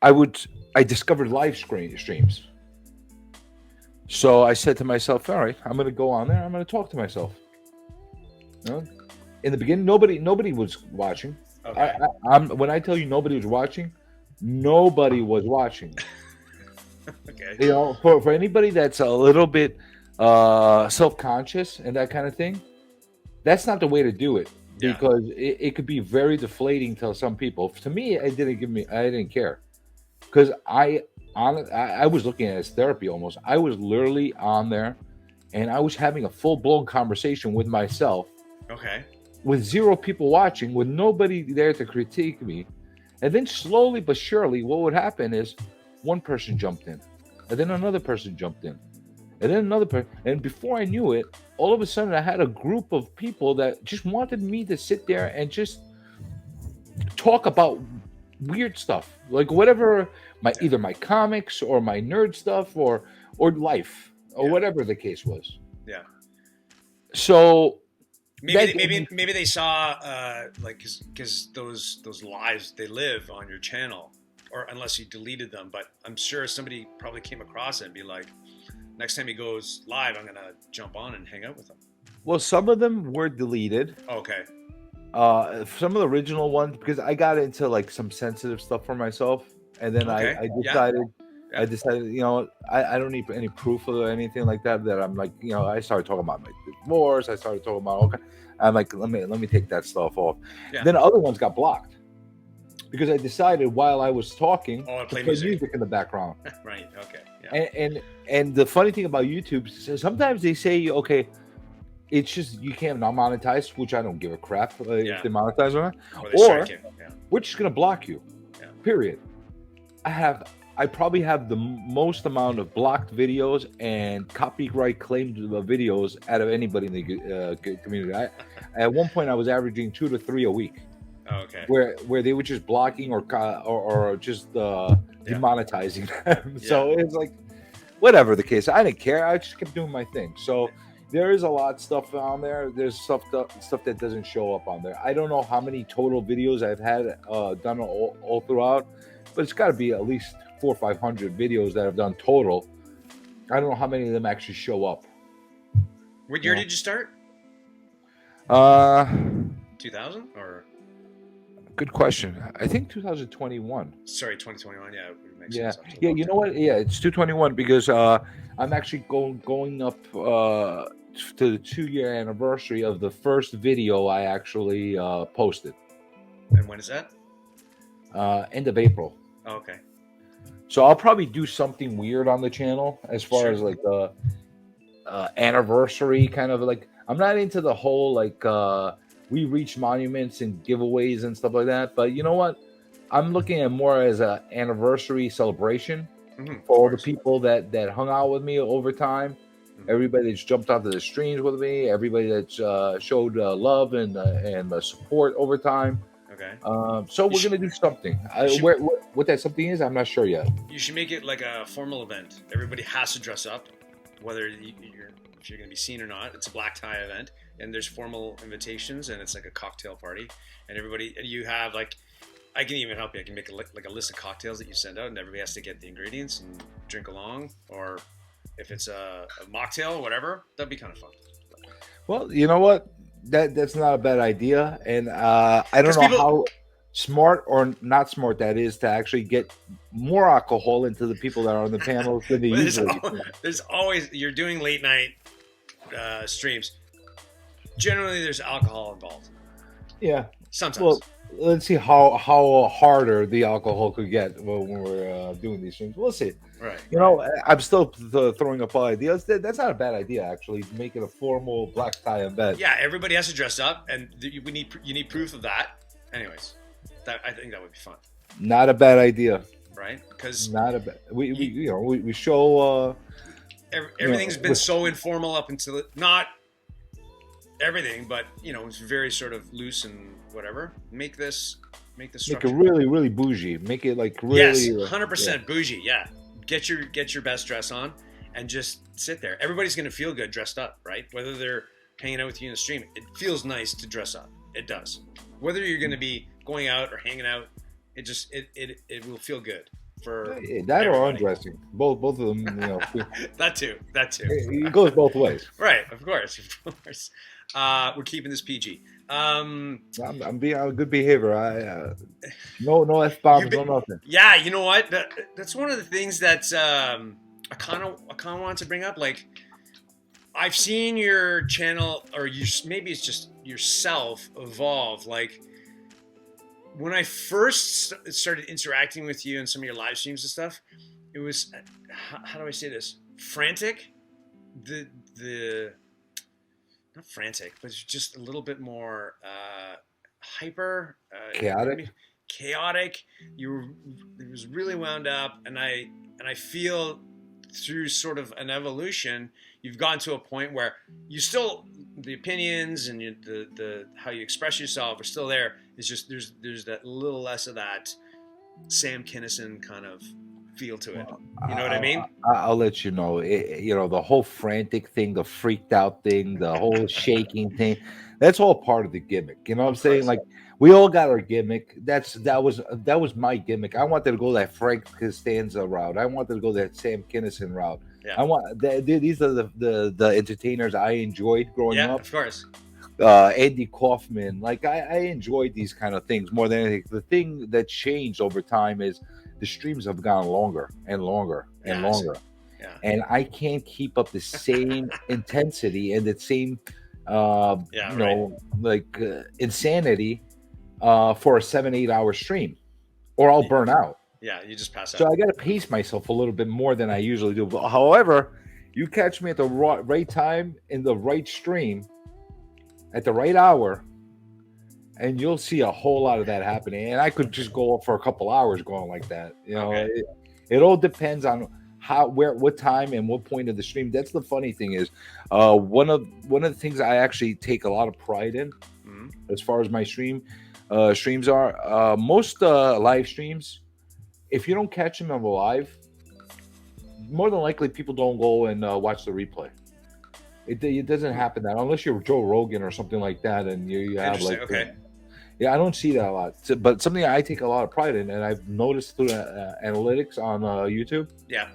Speaker 2: I discovered live streams. So I said to myself, all right, I'm gonna go on there. I'm gonna talk to myself. You know? In the beginning, nobody was watching.
Speaker 1: Okay.
Speaker 2: When I tell you nobody was watching, nobody was watching.
Speaker 1: Okay.
Speaker 2: You know, for anybody that's a little bit self-conscious and that kind of thing, that's not the way to do it, because it could be very deflating to some people. To me, I didn't care, because I was looking at it as therapy almost. I was literally on there, and I was having a full-blown conversation with myself.
Speaker 1: Okay.
Speaker 2: With zero people watching, with nobody there to critique me. And then slowly but surely, what would happen is one person jumped in, and then another person jumped in, and then another person. And before I knew it, all of a sudden I had a group of people that just wanted me to sit there and just talk about weird stuff, like whatever, either my comics or my nerd stuff or life or whatever the case was.
Speaker 1: Yeah.
Speaker 2: So
Speaker 1: maybe they saw like, because those lives, they live on your channel, or unless you deleted them. But I'm sure somebody probably came across it and be like, next time he goes live, I'm gonna jump on and hang out with him.
Speaker 2: Well, some of them were deleted.
Speaker 1: Okay.
Speaker 2: Some of the original ones, because I got into like some sensitive stuff for myself, and then I decided. Yeah. I decided, you know, I don't need any proof or anything like that. That I'm like, you know, I started talking about my divorce. I started talking about okay. I'm like, let me take that stuff off. Yeah. Then other ones got blocked because I decided while I was talking to play music in the background.
Speaker 1: Right. Okay. Yeah.
Speaker 2: And the funny thing about YouTube is sometimes they say, okay, it's just you can't not monetize, which I don't give a crap if they monetize or not. Or we're just gonna block you. Yeah. Period. I probably have the most amount of blocked videos and copyright claimed videos out of anybody in the community. At one point, I was averaging 2 to 3 a week.
Speaker 1: Okay.
Speaker 2: Where they were just blocking or just demonetizing them. So it's like, whatever the case. I didn't care. I just kept doing my thing. So there is a lot of stuff on there. There's stuff that doesn't show up on there. I don't know how many total videos I've had done all throughout, but it's got to be at least 400 or 500 videos that I've done total. I don't know how many of them actually show up.
Speaker 1: What year did you start? 2000 or?
Speaker 2: Good question. I think 2021.
Speaker 1: Sorry, 2021. Yeah, it makes
Speaker 2: sense. Yeah. You know what? Yeah, it's 221 because I'm actually going up to the 2-year anniversary of the first video I actually posted.
Speaker 1: And when is that?
Speaker 2: End of April.
Speaker 1: Oh, okay.
Speaker 2: So I'll probably do something weird on the channel as far as like anniversary kind of like. I'm not into the whole like we reach monuments and giveaways and stuff like that. But you know what? I'm looking at more as an anniversary celebration for all the people that hung out with me over time. Everybody that's jumped onto the streams with me. Everybody that's showed love and support over time.
Speaker 1: Okay.
Speaker 2: So we're gonna do something. What that something is, I'm not sure yet.
Speaker 1: You should make it like a formal event. Everybody has to dress up, whether if you're gonna be seen or not. It's a black tie event, and there's formal invitations, and it's like a cocktail party, and you have like, I can even help you. I can make a list of cocktails that you send out, and everybody has to get the ingredients and drink along. Or if it's a mocktail or whatever, that'd be kind of fun.
Speaker 2: Well, you know what? That's not a bad idea, and I don't know how smart or not smart that is to actually get more alcohol into the people that are on the panels than they usually.
Speaker 1: There's always, you're doing late night streams. Generally, there's alcohol involved.
Speaker 2: Yeah,
Speaker 1: sometimes.
Speaker 2: Well, let's see how harder the alcohol could get when we're doing these things. We'll see.
Speaker 1: Right.
Speaker 2: You know, I'm still throwing up ideas. That's not a bad idea, actually. Make it a formal black tie event.
Speaker 1: Yeah, everybody has to dress up, and you need proof of that. Anyways, I think that would be fun.
Speaker 2: Not a bad idea.
Speaker 1: Right? Because
Speaker 2: not a bad. We show.
Speaker 1: Everything's been so informal up until not everything, but it's very sort of loose and whatever. Make this structure.
Speaker 2: Make it really, really bougie. Make it like really.
Speaker 1: Yes, 100% bougie. Yeah, get your best dress on and just sit there. Everybody's gonna feel good dressed up, right? Whether they're hanging out with you in the stream, it feels nice to dress up. It does. Whether you're gonna be going out or hanging out, it will feel good. For
Speaker 2: that or undressing, both of them,
Speaker 1: that too.
Speaker 2: It goes both ways,
Speaker 1: right? Of course. We're keeping this PG.
Speaker 2: I'm being on good behavior. No F bombs, no nothing.
Speaker 1: Yeah, you know what? That's one of the things that I kind of want to bring up. Like, I've seen your channel, or maybe it's just yourself evolve. Like, when I first started interacting with you in some of your live streams and stuff, it was, how do I say this? Frantic? Not frantic, but it's just a little bit more hyper. Chaotic. It was really wound up, and I feel through sort of an evolution, you've gotten to a point where you still, the opinions and the how you express yourself are still there. It's just there's that little less of that Sam Kinison kind of feel to it. You know what I mean?
Speaker 2: I'll let you know. The whole frantic thing, the freaked out thing, the whole shaking thing, that's all part of the gimmick. You know what I'm saying? Like, we all got our gimmick. That was my gimmick. I wanted to go that Frank Costanza route. I wanted to go that Sam Kinison route.
Speaker 1: Yeah.
Speaker 2: These are the entertainers I enjoyed growing up.
Speaker 1: Yeah, of course.
Speaker 2: Andy Kaufman. Like, I enjoyed these kind of things more than anything. The thing that changed over time is the streams have gone longer and longer and longer.
Speaker 1: Yeah.
Speaker 2: And I can't keep up the same intensity and the same, insanity for a 7-8 hour stream, or I'll burn out.
Speaker 1: Yeah, you just pass out.
Speaker 2: So I got to pace myself a little bit more than I usually do. But however, you catch me at the right time in the right stream at the right hour, and you'll see a whole lot of that happening. And I could just go for a couple hours going like that.
Speaker 1: Okay.
Speaker 2: It all depends on what time and what point of the stream. That's the funny thing is, one of the things I actually take a lot of pride in, as far as my streams are. Most live streams, if you don't catch them live, more than likely people don't go and watch the replay. It doesn't happen that unless you're Joe Rogan or something like that, and you have like.
Speaker 1: Okay.
Speaker 2: Yeah, I don't see that a lot, but something I take a lot of pride in, and I've noticed through analytics on YouTube.
Speaker 1: Yeah,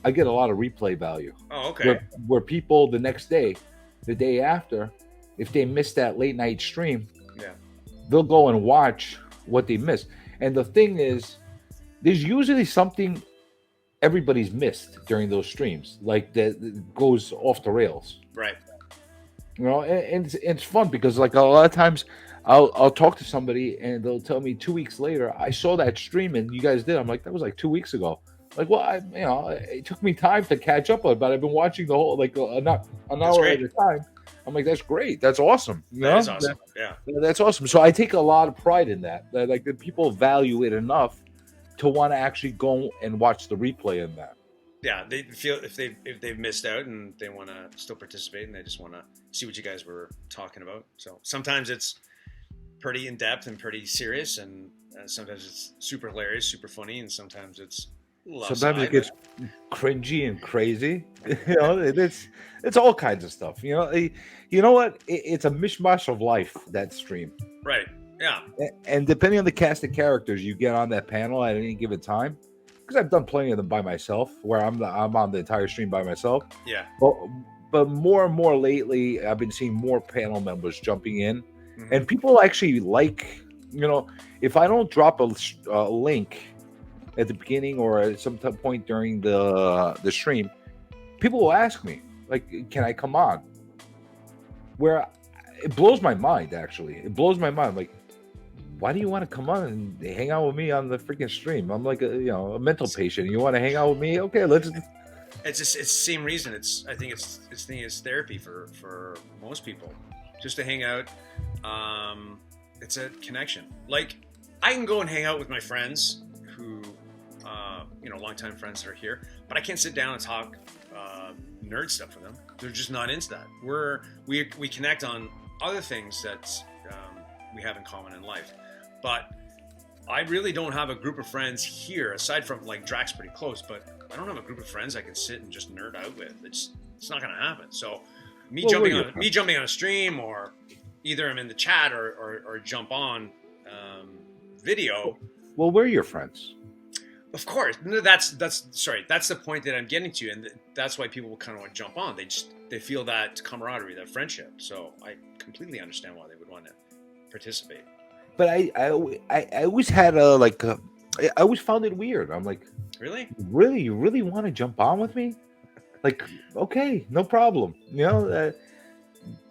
Speaker 2: I get a lot of replay value.
Speaker 1: Oh, okay.
Speaker 2: Where people the next day, the day after, if they missed that late night stream, they'll go and watch what they missed. And the thing is, there's usually something everybody's missed during those streams, like that goes off the rails.
Speaker 1: Right.
Speaker 2: And it's fun because, like, a lot of times I'll talk to somebody and they'll tell me 2 weeks later, I saw that stream and you guys did. I'm like, that was like 2 weeks ago. Like, well, it took me time to catch up on it, but I've been watching the whole, like, an hour at a time. I'm like, that's great. That's awesome.
Speaker 1: That is awesome. Yeah.
Speaker 2: That's awesome. So I take a lot of pride in that. Like, the people value it enough to want to actually go and watch the replay in that.
Speaker 1: Yeah, they feel if they've missed out and they want to still participate and they just want to see what you guys were talking about. So sometimes it's pretty in depth and pretty serious, and sometimes it's super hilarious, super funny, and sometimes it's
Speaker 2: it gets cringy and crazy. It's all kinds of stuff. You know what? It's a mishmash of life, that stream.
Speaker 1: Right. Yeah.
Speaker 2: And depending on the cast of characters you get on that panel at any given time, because I've done plenty of them by myself, where I'm on the entire stream by myself.
Speaker 1: Yeah.
Speaker 2: But more and more lately, I've been seeing more panel members jumping in, and people actually like, if I don't drop a link at the beginning or at some point during the stream, people will ask me, like, can I come on? Where it blows my mind, actually. It blows my mind. Like, why do you want to come on and hang out with me on the freaking stream? I'm like a mental patient. You want to hang out with me? Okay, let's.
Speaker 1: It's the same reason. I think it's therapy for most people, just to hang out. It's a connection. Like, I can go and hang out with my friends who, longtime friends that are here, but I can't sit down and talk nerd stuff with them. They're just not into that. We connect on other things that we have in common in life, but I really don't have a group of friends here, aside from, like, Drax pretty close, but I don't have a group of friends I can sit and just nerd out with. It's not going to happen. So me jumping on a stream, or either I'm in the chat or jump on video.
Speaker 2: Well, we're your friends.
Speaker 1: Of course. No, that's the point that I'm getting to, and that's why people kind of want to jump on. They feel that camaraderie, that friendship. So I completely understand why they would want to participate.
Speaker 2: But I always had I always found it weird. I'm like,
Speaker 1: really,
Speaker 2: you really want to jump on with me? Like, okay, no problem.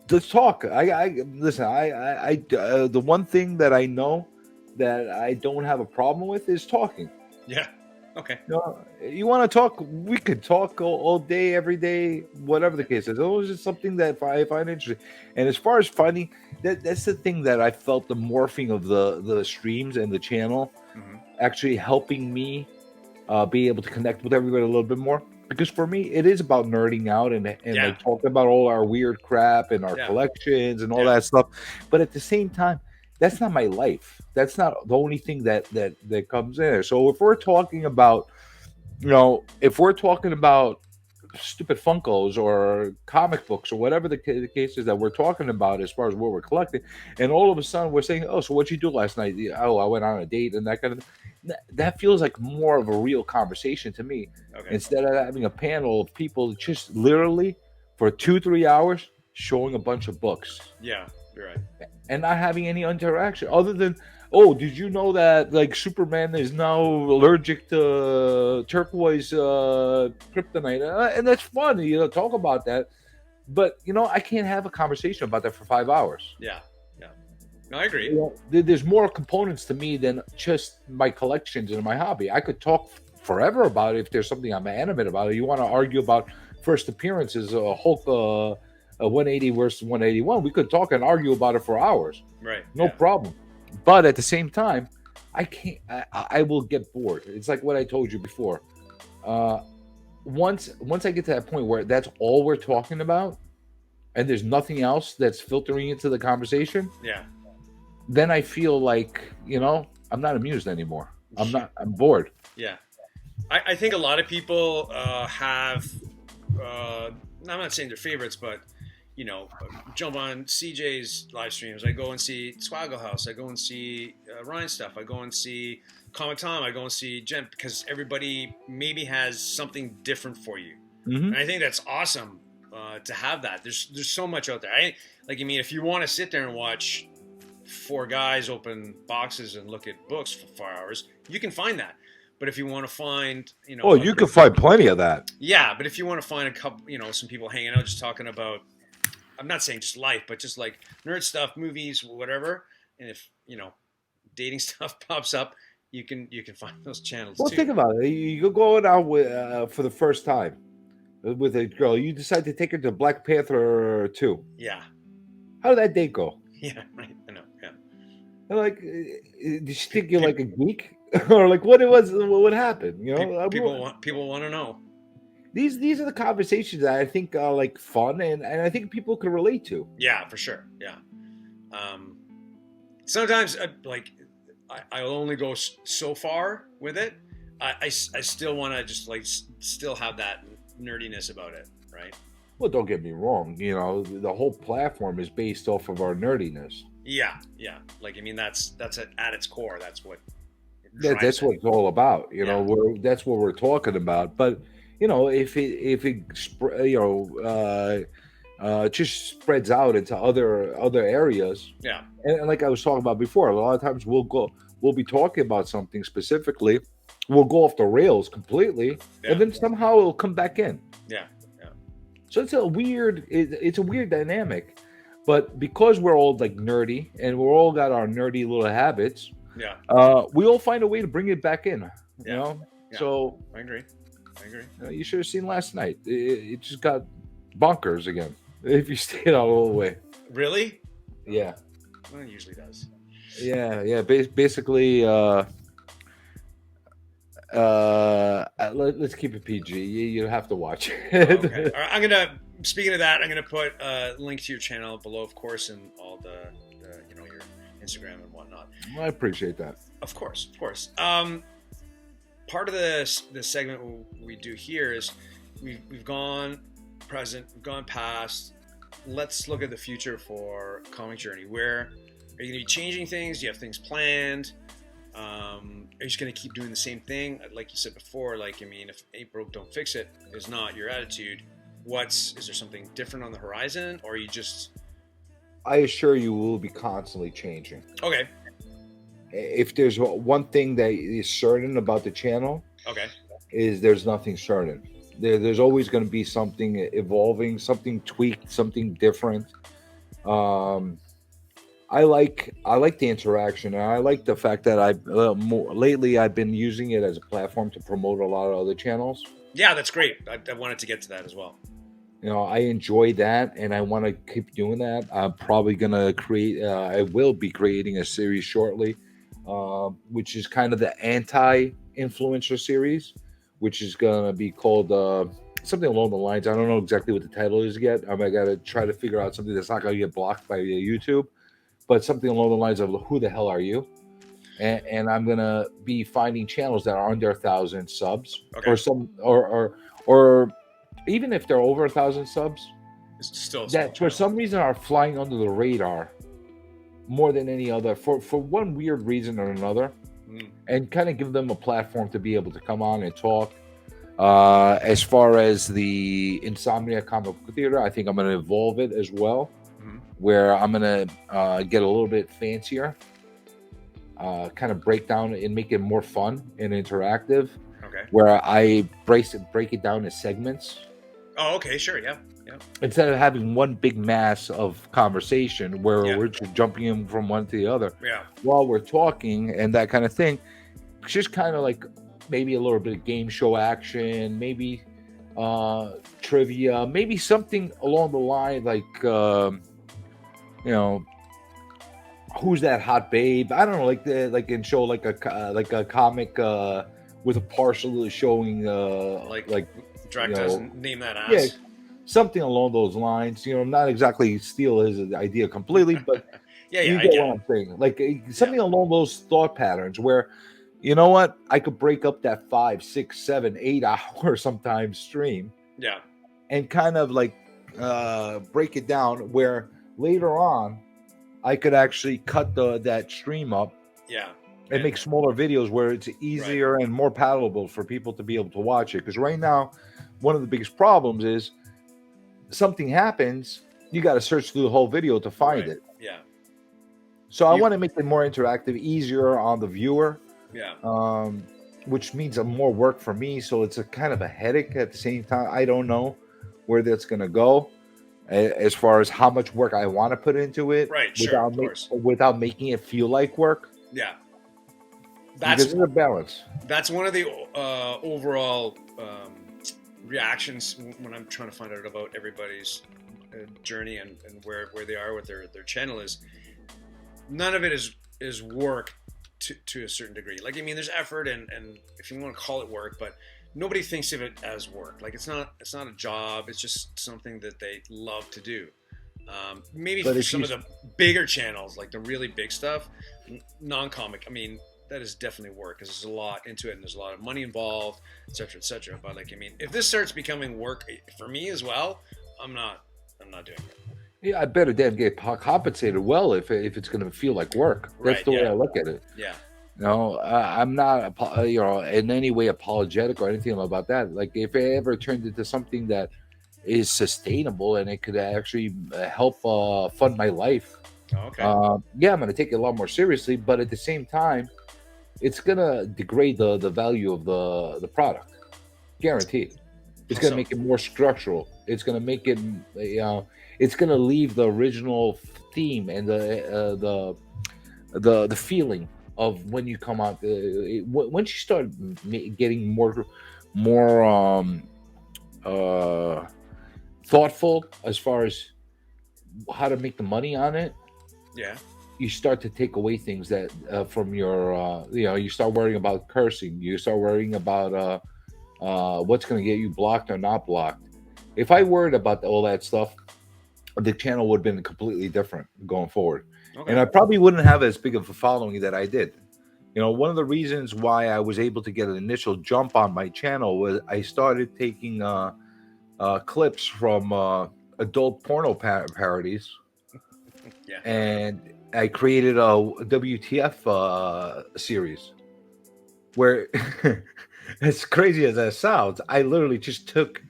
Speaker 2: Let's talk. Listen. The one thing that I know that I don't have a problem with is talking.
Speaker 1: Yeah. Okay.
Speaker 2: You want to talk? We could talk all day, every day, whatever the case is. It was just something that I find interesting. And as far as finding, that's the thing that I felt the morphing of the streams and the channel actually helping me be able to connect with everybody a little bit more. Because for me, it is about nerding out and like talking about all our weird crap and our collections and all that stuff. But at the same time, that's not my life. That's not the only thing that comes in there. So if we're talking about, stupid Funkos or comic books or whatever the case is that we're talking about as far as what we're collecting, and all of a sudden we're saying, oh, so what'd you do last night? Oh, I went on a date and that kind of thing. That feels like more of a real conversation to me. Okay. Instead of having a panel of people just literally for 2-3 hours showing a bunch of books.
Speaker 1: Yeah, you're right.
Speaker 2: And not having any interaction other than, oh, did you know that, like, Superman is now allergic to turquoise kryptonite? And that's fun, talk about that. But, I can't have a conversation about that for 5 hours.
Speaker 1: Yeah. No, I agree.
Speaker 2: There's more components to me than just my collections and my hobby. I could talk forever about it if there's something I'm animate about. You want to argue about first appearances, Hulk 180 versus 181. We could talk and argue about it for hours.
Speaker 1: Right.
Speaker 2: No problem. But at the same time, I can't. I will get bored. It's like what I told you before. Once I get to that point where that's all we're talking about, and there's nothing else that's filtering into the conversation.
Speaker 1: Yeah.
Speaker 2: Then I feel like I'm not amused anymore. I'm bored.
Speaker 1: Yeah. I think a lot of people have. I'm not saying they're favorites, but jump on CJ's live streams. I go and see Swaggle House. I go and see Ryan stuff. I go and see Comic Tom. I go and see Jen, because everybody maybe has something different for you. Mm-hmm. And I think that's awesome to have that. There's so much out there. If you want to sit there and watch 4 guys open boxes and look at books for 4 hours, you can find that. But if you want to find,
Speaker 2: you can find plenty of that.
Speaker 1: Yeah, but if you want to find a couple, some people hanging out just talking about, I'm not saying just life, but just like nerd stuff, movies, whatever. And if, dating stuff pops up, you can find those channels too.
Speaker 2: Well, think about it. You go out with for the first time with a girl. You decide to take her to Black Panther 2.
Speaker 1: Yeah.
Speaker 2: How did that date go?
Speaker 1: Yeah, right. I know. Yeah.
Speaker 2: And like, did she think you're like a geek? Or like what happened?
Speaker 1: People want to know.
Speaker 2: These are the conversations that I think are like fun and I think people can relate to.
Speaker 1: Yeah, for sure. Yeah. Sometimes I'll only go so far with it. I still want to just still have that nerdiness about it, right?
Speaker 2: Well, don't get me wrong. The whole platform is based off of our nerdiness.
Speaker 1: Yeah. That's at its core. That's what.
Speaker 2: That's what it's all about. That's what we're talking about. But if it just spreads out into other areas.
Speaker 1: Yeah.
Speaker 2: And like I was talking about before, a lot of times we'll be talking about something specifically. We'll go off the rails completely, and then somehow it'll come back in.
Speaker 1: Yeah.
Speaker 2: So it's a weird dynamic. But because we're all like nerdy and we're all got our nerdy little habits,
Speaker 1: Yeah.
Speaker 2: We all find a way to bring it back in. You know,
Speaker 1: Yeah.
Speaker 2: so
Speaker 1: I agree.
Speaker 2: you should have seen last night. It just got bonkers again. If you stayed out all the way.
Speaker 1: Really?
Speaker 2: Yeah.
Speaker 1: Well, it usually does.
Speaker 2: Yeah. Basically, let's keep it PG. You have to watch it.
Speaker 1: Okay. All right, speaking of that, I'm gonna put a link to your channel below, of course, and all the your Instagram and whatnot.
Speaker 2: I appreciate that.
Speaker 1: Of course. Part of the segment we do here is we've gone present, we've gone past. Let's look at the future for Comic Journey. Where are you going to be changing things? Do you have things planned? Are you just going to keep doing the same thing? Like you said before, if ain't broke, don't fix it is not your attitude. Is there something different on the horizon, or are you just...
Speaker 2: I assure you we'll be constantly changing.
Speaker 1: Okay.
Speaker 2: If there's one thing that is certain about the channel,
Speaker 1: okay,
Speaker 2: is there's nothing certain. There's always going to be something evolving, something tweaked, something different. I like the interaction, and I like the fact that lately I've been using it as a platform to promote a lot of other channels.
Speaker 1: Yeah, that's great. I wanted to get to that as well.
Speaker 2: I enjoy that, and I want to keep doing that. I'm probably going to I will be creating a series shortly, which is kind of the anti-influencer series, which is going to be called something along the lines. I don't know exactly what the title is yet. I got to try to figure out something that's not going to get blocked by YouTube, but something along the lines of "Who the hell are you?" And I'm going to be finding channels that are under 1,000 subs,
Speaker 1: okay,
Speaker 2: or even if they're over 1,000 subs,
Speaker 1: it's still
Speaker 2: that for some reason are flying under the radar more than any other for one weird reason or another, and kind of give them a platform to be able to come on and talk. As far as the Insomnia Comic Book Theater, I think I'm going to evolve it as well, where I'm going to get a little bit fancier, kind of break down and make it more fun and interactive.
Speaker 1: Okay.
Speaker 2: Where I break it down in segments.
Speaker 1: Oh, okay, sure, yeah.
Speaker 2: Instead of having one big mass of conversation where we're just jumping in from one to the other while we're talking and that kind of thing, it's just kind of like maybe a little bit of game show action, maybe trivia, maybe something along the line like who's that hot babe? I don't know, like show like a comic with a partial showing
Speaker 1: like Drac doesn't name that ass.
Speaker 2: Yeah, something along those lines. Not exactly steal his idea completely, but you get what I'm saying. Like something along those thought patterns where, you know what, I could break up that 5, 6, 7, 8 hour sometimes stream.
Speaker 1: Yeah.
Speaker 2: And kind of like break it down where later on I could actually cut that stream up.
Speaker 1: Yeah.
Speaker 2: And make smaller videos where it's easier and more palatable for people to be able to watch it. Because right now, one of the biggest problems is something happens, you got to search through the whole video to find it.
Speaker 1: Yeah.
Speaker 2: So I want to make it more interactive, easier on the viewer.
Speaker 1: Yeah.
Speaker 2: Which means more work for me. So it's a kind of a headache at the same time. I don't know where that's going to go as far as how much work I want to put into it.
Speaker 1: Right. Sure. Of course.
Speaker 2: Without making it feel like work.
Speaker 1: Yeah.
Speaker 2: That's a balance.
Speaker 1: That's one of the overall reactions when I'm trying to find out about everybody's journey and where they are with their channel is none of it is work to a certain degree. Like, I mean, there's effort and if you want to call it work, but nobody thinks of it as work. Like it's not a job. It's just something that they love to do. Maybe for some of the bigger channels, like the really big stuff, non-comic, I mean, that is definitely work because there's a lot into it and there's a lot of money involved, et cetera, et cetera. But like, I mean, if this starts becoming work for me as well, I'm not doing it.
Speaker 2: Yeah, I better then get compensated well if it's going to feel like work. That's the way I look at it.
Speaker 1: Yeah.
Speaker 2: No, I'm not, in any way apologetic or anything about that. Like, if it ever turned into something that is sustainable and it could actually help fund my life,
Speaker 1: okay.
Speaker 2: I'm going to take it a lot more seriously. But at the same time, it's going to degrade the value of the product, guaranteed. It's going to make it more structural. It's going to make it, it's going to leave the original theme and the feeling of when you come out. Once you start getting more thoughtful as far as how to make the money on it,
Speaker 1: yeah,
Speaker 2: you start to take away things that from your, you start worrying about cursing. You start worrying about what's going to get you blocked or not blocked. If I worried about all that stuff, the channel would have been completely different going forward. Okay. And I probably wouldn't have as big of a following that I did. One of the reasons why I was able to get an initial jump on my channel was I started taking clips from adult porno parodies. Yeah. And I created a WTF series where, as crazy as that sounds, I literally just took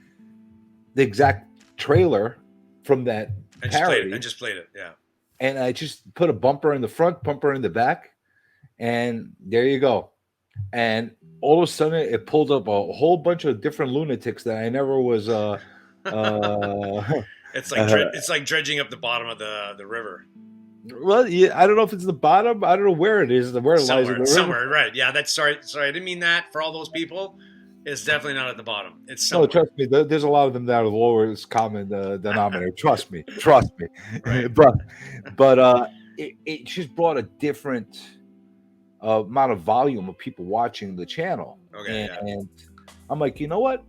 Speaker 2: the exact trailer from that parody.
Speaker 1: I just played it, yeah.
Speaker 2: And I just put a bumper in the front, bumper in the back, and there you go. And all of a sudden, it pulled up a whole bunch of different lunatics that I never was.
Speaker 1: It's like dredging up the bottom of the river.
Speaker 2: Well, yeah, I don't know if it's the bottom. I don't know where it is. Where it lies in the river.
Speaker 1: Somewhere, right? Yeah, that's sorry. I didn't mean that for all those people. It's definitely not at the bottom. It's somewhere.
Speaker 2: No, trust me. There's a lot of them that are the lowest common denominator. Trust me. Right. But it just brought a different amount of volume of people watching the channel.
Speaker 1: Okay.
Speaker 2: And I'm like, you know what?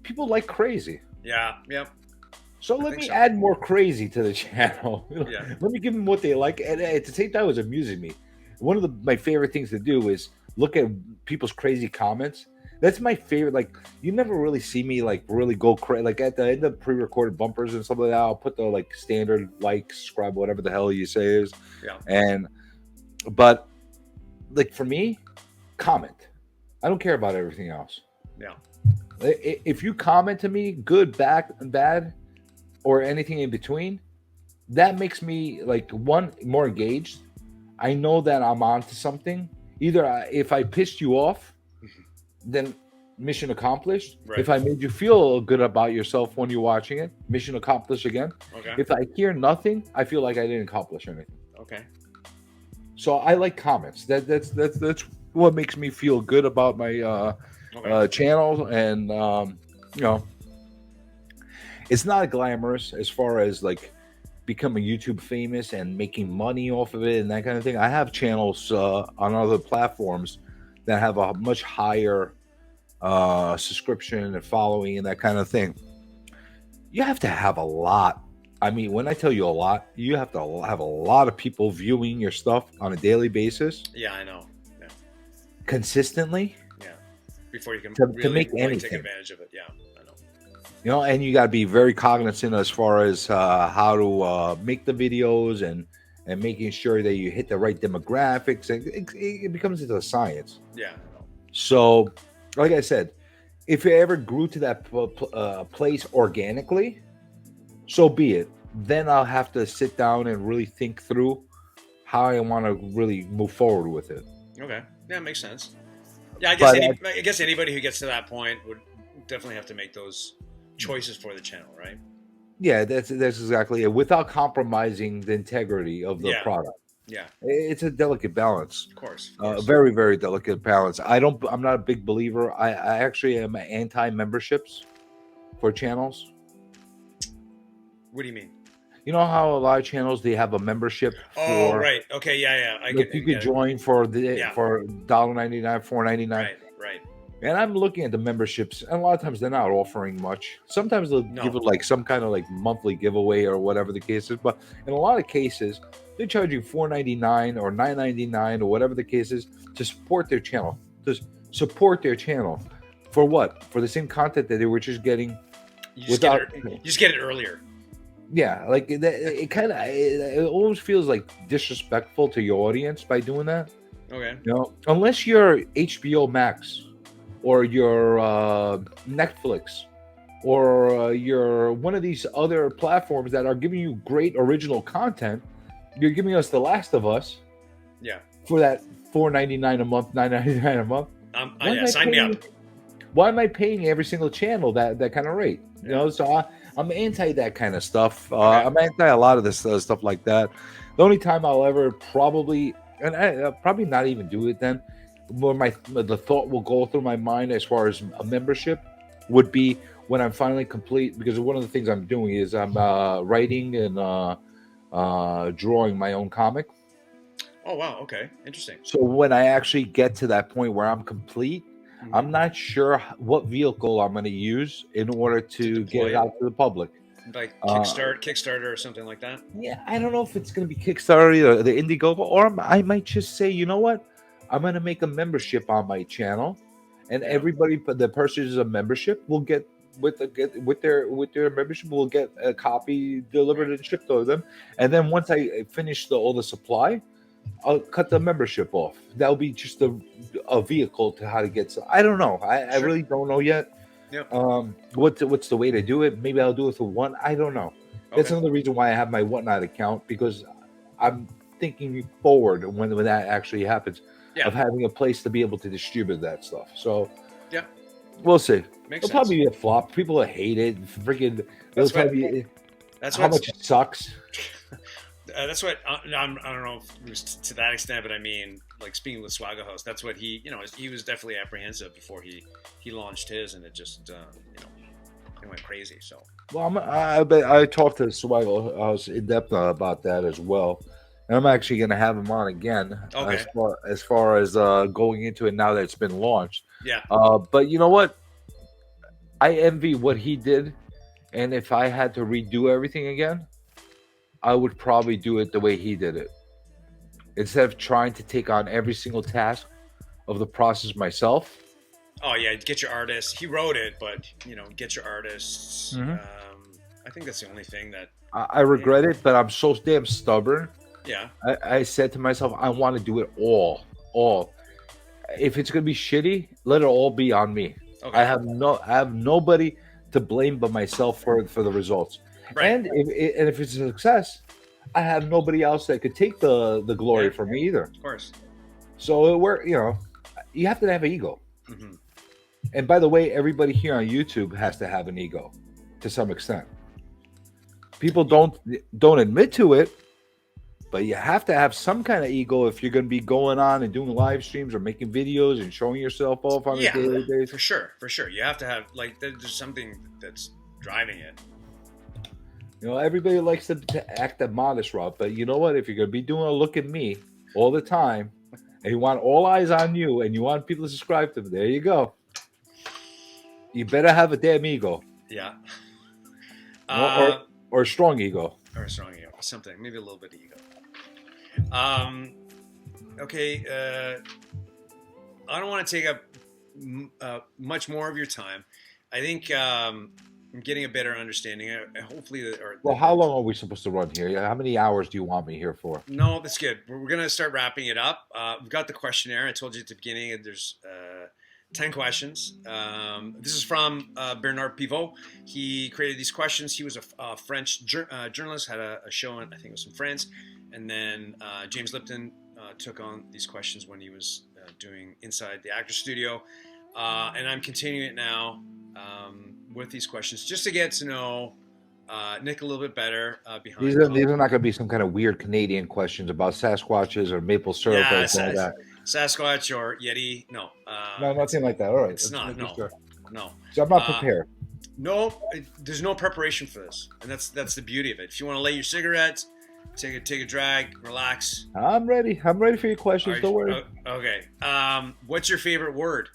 Speaker 2: People like crazy.
Speaker 1: Yeah. Yep.
Speaker 2: So let me add more crazy to the channel. Yeah. Let me give them what they like. And at the same time, it was amusing me. One of my favorite things to do is look at people's crazy comments. That's my favorite. Like, you never really see me like really go crazy. Like at the end of pre-recorded bumpers and stuff like that, I'll put the like standard like, subscribe, whatever the hell you say is. Yeah. But like for me, comment. I don't care about everything else.
Speaker 1: Yeah.
Speaker 2: If you comment to me, good, bad, or anything in between, that makes me like one, more engaged. I know that I'm onto something. Either if I pissed you off, then mission accomplished. Right. If I made you feel good about yourself when you're watching it, mission accomplished again. Okay. If I hear nothing, I feel like I didn't accomplish anything.
Speaker 1: Okay.
Speaker 2: So I like comments. That's what makes me feel good about my channel, and it's not glamorous as far as like becoming YouTube famous and making money off of it and that kind of thing. I have channels on other platforms that have a much higher subscription and following and that kind of thing. You have to have a lot. I mean, when I tell you a lot, you have to have a lot of people viewing your stuff on a daily basis.
Speaker 1: Yeah, I know. Yeah.
Speaker 2: Consistently.
Speaker 1: Yeah. Before you can
Speaker 2: to make anything.
Speaker 1: Take advantage of it. Yeah, I know.
Speaker 2: And you got to be very cognizant as far as how to make the videos and making sure that you hit the right demographics. It becomes into a science.
Speaker 1: Yeah, I know.
Speaker 2: So, like I said, if you ever grew to that place organically, so be it. Then I'll have to sit down and really think through how I want to really move forward with it.
Speaker 1: Okay. Yeah, makes sense. Yeah, I guess anybody who gets to that point would definitely have to make those choices for the channel, right?
Speaker 2: Yeah, that's exactly it. Without compromising the integrity of the product.
Speaker 1: Yeah.
Speaker 2: It's a delicate balance.
Speaker 1: Of course.
Speaker 2: A very, very delicate balance. I'm not a big believer. I actually am anti-memberships for channels.
Speaker 1: What do you mean?
Speaker 2: You know how a lot of channels, they have a membership
Speaker 1: for, right. Okay, yeah.
Speaker 2: You could join for $1.99, $4.99.
Speaker 1: Right.
Speaker 2: And I'm looking at the memberships, and a lot of times they're not offering much. Sometimes they'll give it like some kind of like monthly giveaway or whatever the case is. But in a lot of cases, they're charging $4.99 or $9.99 or whatever the case is to support their channel. For what? For the same content that they were just getting.
Speaker 1: You just get it earlier.
Speaker 2: Yeah, like it almost feels like disrespectful to your audience by doing that.
Speaker 1: Okay.
Speaker 2: Unless you're HBO Max or your Netflix or you're one of these other platforms that are giving you great original content, you're giving us The Last of Us.
Speaker 1: Yeah.
Speaker 2: For that $4.99 a month, $9.99 a month.
Speaker 1: Sign me up.
Speaker 2: why am I paying every single channel that kind of rate? You know, so I'm anti that kind of stuff. I'm anti a lot of this stuff like that. The only time I'll ever probably, and I'll probably not even do it then, where the thought will go through my mind as far as a membership would be when I'm finally complete, because one of the things I'm doing is I'm writing and drawing my own comic.
Speaker 1: Oh wow, okay, interesting.
Speaker 2: So when I actually get to that point where I'm complete, I'm not sure what vehicle I'm going to use in order to get it out to the public.
Speaker 1: Like Kickstarter or something like that?
Speaker 2: Yeah, I don't know if it's going to be Kickstarter or the Indiegogo, or I might just say, you know what? I'm going to make a membership on my channel, and everybody that purchases a membership will get with their membership will get a copy delivered and shipped to them. And then once I finish all the supply, I'll cut the membership off. That'll be just a vehicle to how to get. So I don't know. I really don't know yet.
Speaker 1: Yep.
Speaker 2: What's the way to do it? Maybe I'll do it for one. I don't know. That's another reason why I have my Whatnot account, because I'm thinking forward when that actually happens of having a place to be able to distribute that stuff. So we'll see. It'll probably be a flop. People will hate it. Freaking. That's how much it sucks.
Speaker 1: That's what I don't know if it was to that extent, but I mean, like speaking with Swagger House, that's what he was definitely apprehensive before he launched his, and it just it went crazy. So
Speaker 2: I talked to Swagger House in depth about that as well, and I'm actually going to have him on again as far as going into it now that it's been launched.
Speaker 1: Yeah.
Speaker 2: But you know what? I envy what he did, and if I had to redo everything again, I would probably do it the way he did it. Instead of trying to take on every single task of the process myself.
Speaker 1: Oh yeah, get your artists. He wrote it, but get your artists. I think that's the only thing that
Speaker 2: I regret it, but I'm so damn stubborn.
Speaker 1: Yeah.
Speaker 2: I said to myself, I want to do it all. If it's gonna be shitty, let it all be on me. Okay. I have nobody to blame but myself for the results. Right. And if it's a success, I have nobody else that could take the glory from me either.
Speaker 1: Of course.
Speaker 2: So you have to have an ego. Mm-hmm. And by the way, everybody here on YouTube has to have an ego to some extent. People don't admit to it, but you have to have some kind of ego if you're going to be going on and doing live streams or making videos and showing yourself off on a daily basis.
Speaker 1: For sure. You have to have, like, there's something that's driving it.
Speaker 2: Everybody likes to act the modest route, but you know what? If you're going to be doing a look at me all the time, and you want all eyes on you, and you want people to subscribe to them, there you go. You better have a damn ego.
Speaker 1: Yeah.
Speaker 2: Or a strong ego.
Speaker 1: Or a strong ego. Something. Maybe a little bit of ego. Okay. I don't want to take up much more of your time. I think I'm getting a better understanding. Hopefully,
Speaker 2: how long are we supposed to run here? How many hours do you want me here for?
Speaker 1: No, that's good. We're going to start wrapping it up. We've got the questionnaire. I told you at the beginning, there's 10 questions. This is from Bernard Pivot. He created these questions. He was a French journalist, had a show in, I think it was in France. And then James Lipton took on these questions when he was doing Inside the Actor Studio. And I'm continuing it now with these questions just to get to know Nick a little bit better. Behind
Speaker 2: these are not going to be some kind of weird Canadian questions about Sasquatches or maple syrup or anything like that.
Speaker 1: Sasquatch or Yeti? No.
Speaker 2: No, nothing like that. All right.
Speaker 1: It's not. No. Sure. No.
Speaker 2: So I'm not prepared.
Speaker 1: No, there's no preparation for this, and that's the beauty of it. If you want to light your cigarettes, take a drag, relax.
Speaker 2: I'm ready. I'm ready for your questions. Don't worry.
Speaker 1: Okay. What's your favorite word?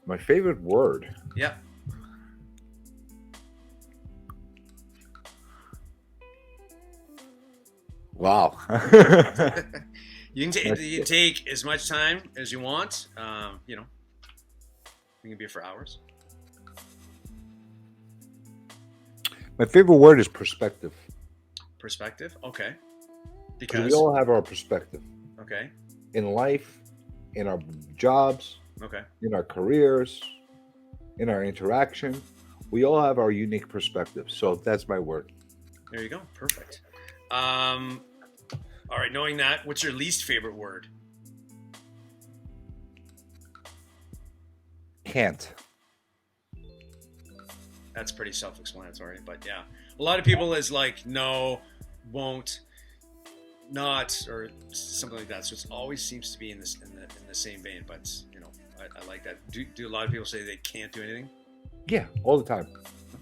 Speaker 2: My favorite word.
Speaker 1: Yep.
Speaker 2: Wow.
Speaker 1: You can take as much time as you want. You can be here for hours.
Speaker 2: My favorite word is perspective.
Speaker 1: Perspective? Okay.
Speaker 2: Because we all have our perspective.
Speaker 1: Okay.
Speaker 2: In life, in our jobs,
Speaker 1: okay, in
Speaker 2: our careers, in our interaction, we all have our unique perspective. So that's my word.
Speaker 1: There you go. Perfect. All right, knowing that, what's your least favorite word?
Speaker 2: Can't.
Speaker 1: that's pretty self-explanatory. But yeah, a lot of people is like no, won't, not, or something like that. So it always seems to be in this in the same vein. But you know, I like that. Do a lot of people say they can't do anything?
Speaker 2: Yeah, all the time.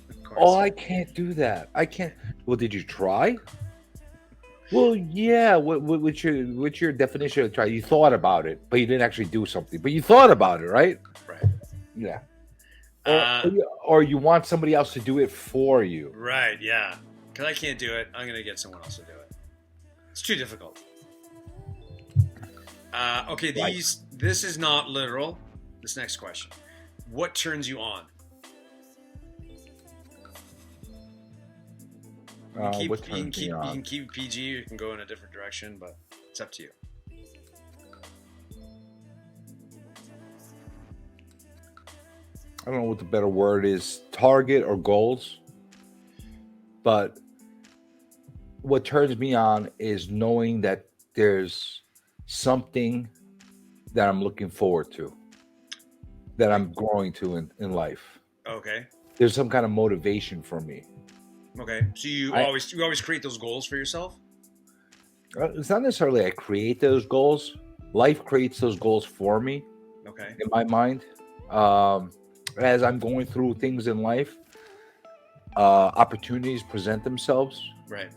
Speaker 1: Of course.
Speaker 2: Oh, I can't do that. I can't. Well, did you try? Well, yeah. What's your definition of try? You thought about it, but you didn't actually do something. But you thought about it, right?
Speaker 1: Right.
Speaker 2: Yeah. Or you want somebody else to do it for you.
Speaker 1: Right. Yeah. Because I can't do it. I'm gonna get someone else to do it. It's too difficult. Okay. This is not literal. This next question. What turns you on? You can keep PG. You can go in a different direction, but it's up to you.
Speaker 2: I don't know what the better word is, target or goals. But what turns me on is knowing that there's something that I'm looking forward to, that I'm growing to in life.
Speaker 1: Okay.
Speaker 2: There's some kind of motivation for me.
Speaker 1: Okay, so you always create those goals for yourself?
Speaker 2: It's not necessarily I create those goals. Life creates those goals for me.
Speaker 1: Okay.
Speaker 2: In my mind, as I'm going through things in life, opportunities present themselves,
Speaker 1: right,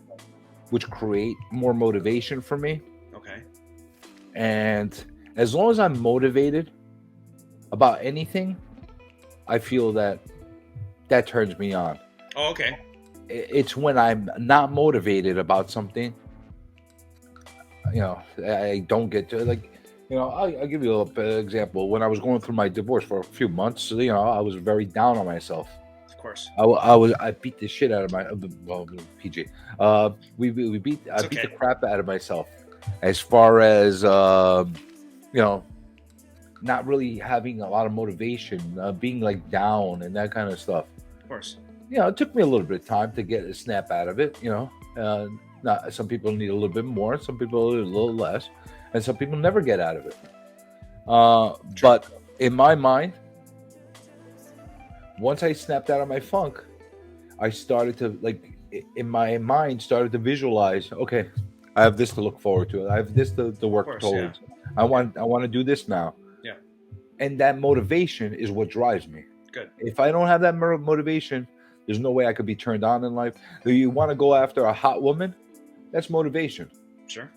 Speaker 2: which create more motivation for me.
Speaker 1: Okay.
Speaker 2: And as long as I'm motivated about anything, I feel that turns me on.
Speaker 1: Oh, okay.
Speaker 2: It's when I'm not motivated about something, I don't get to, like, I'll give you an example. When I was going through my divorce for a few months, I was very down on myself.
Speaker 1: Of course.
Speaker 2: I beat the shit out of PJ. I beat the crap out of myself as far as not really having a lot of motivation, being like down and that kind of stuff.
Speaker 1: Of course.
Speaker 2: It took me a little bit of time to get a snap out of it. Not some people need a little bit more, some people a little less, and some people never get out of it. But in my mind, once I snapped out of my funk, I started to visualize. Okay, I have this to look forward to. I have this to work towards. Yeah. I want to do this now.
Speaker 1: Yeah.
Speaker 2: And that motivation is what drives me.
Speaker 1: Good.
Speaker 2: If I don't have that motivation, there's no way I could be turned on in life. Do you want to go after a hot woman? That's motivation.
Speaker 1: Sure.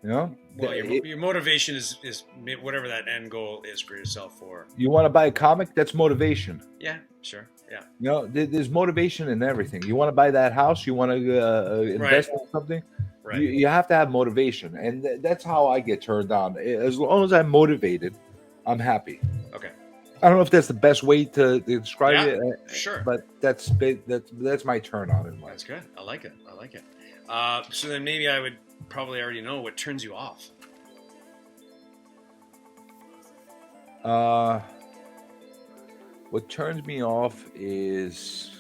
Speaker 2: Well,
Speaker 1: your motivation is whatever that end goal is for yourself.
Speaker 2: You want to buy a comic? That's motivation.
Speaker 1: Yeah, sure. Yeah.
Speaker 2: There's motivation in everything. You want to buy that house? You want to invest in something? Right. You have to have motivation, and that's how I get turned on. As long as I'm motivated, I'm happy.
Speaker 1: Okay.
Speaker 2: I don't know if that's the best way to describe it.
Speaker 1: Sure.
Speaker 2: But that's my turn on in life.
Speaker 1: That's good. I like it. So then maybe I would probably already know what turns you off.
Speaker 2: What turns me off is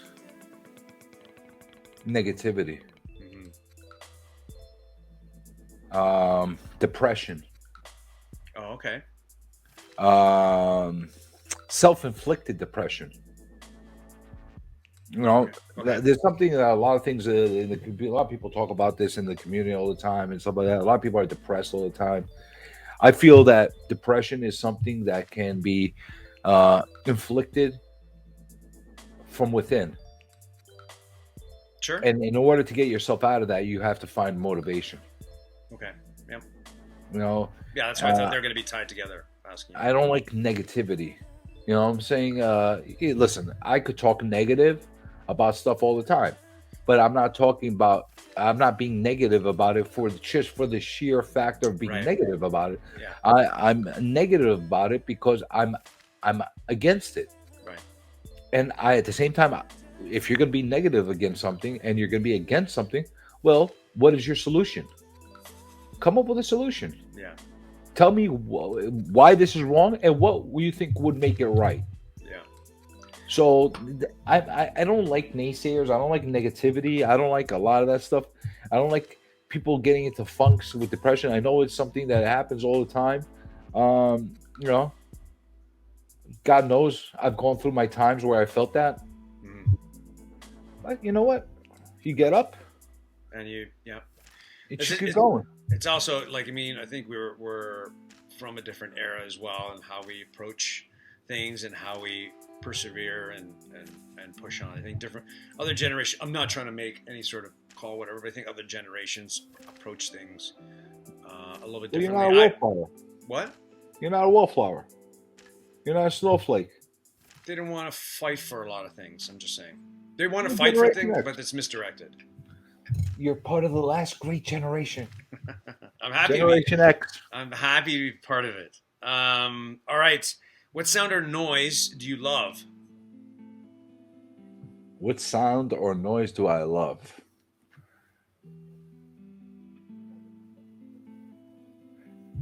Speaker 2: negativity. Mm-hmm. Depression.
Speaker 1: Oh, okay.
Speaker 2: Self-inflicted depression. Okay. There's something that a lot of things a lot of people talk about this in the community all the time and stuff like that. A lot of people are depressed all the time. I feel that depression is something that can be inflicted from within.
Speaker 1: Sure.
Speaker 2: And in order to get yourself out of that, you have to find motivation.
Speaker 1: Okay. Yep.
Speaker 2: Yeah,
Speaker 1: that's why I thought they're going to be tied together.
Speaker 2: I don't like negativity. You know what I'm saying? Listen, I could talk negative about stuff all the time, but I'm not being negative about it for the sheer factor of being negative about it.
Speaker 1: Yeah.
Speaker 2: I'm negative about it because I'm against it.
Speaker 1: Right.
Speaker 2: And at the same time, if you're going to be negative against something and you're going to be against something, well, what is your solution? Come up with a solution.
Speaker 1: Yeah.
Speaker 2: Tell me why this is wrong and what you think would make it right.
Speaker 1: Yeah.
Speaker 2: So I don't like naysayers. I don't like negativity. I don't like a lot of that stuff. I don't like people getting into funks with depression. I know it's something that happens all the time. God knows I've gone through my times where I felt that. But you know what? You get up,
Speaker 1: And yeah.
Speaker 2: you
Speaker 1: It's,
Speaker 2: should
Speaker 1: it,
Speaker 2: keep going.
Speaker 1: it's also like, I mean, I think we're from a different era as well, and how we approach things and how we persevere and push on. I think different other generation. I'm not trying to make any sort of call, whatever, but I think other generations approach things a little bit
Speaker 2: Well, you're
Speaker 1: differently.
Speaker 2: not a wallflower.
Speaker 1: What?
Speaker 2: You're not a wallflower. You're not a snowflake.
Speaker 1: They don't want to fight for a lot of things. I'm just saying. They want to
Speaker 2: You're
Speaker 1: fight for
Speaker 2: Generation
Speaker 1: things,
Speaker 2: X.
Speaker 1: but it's misdirected.
Speaker 2: You're part of the last great generation.
Speaker 1: I'm happy.
Speaker 2: Generation X.
Speaker 1: I'm happy to be part of it. All right. What sound or noise do you love?
Speaker 2: What sound or noise do I love?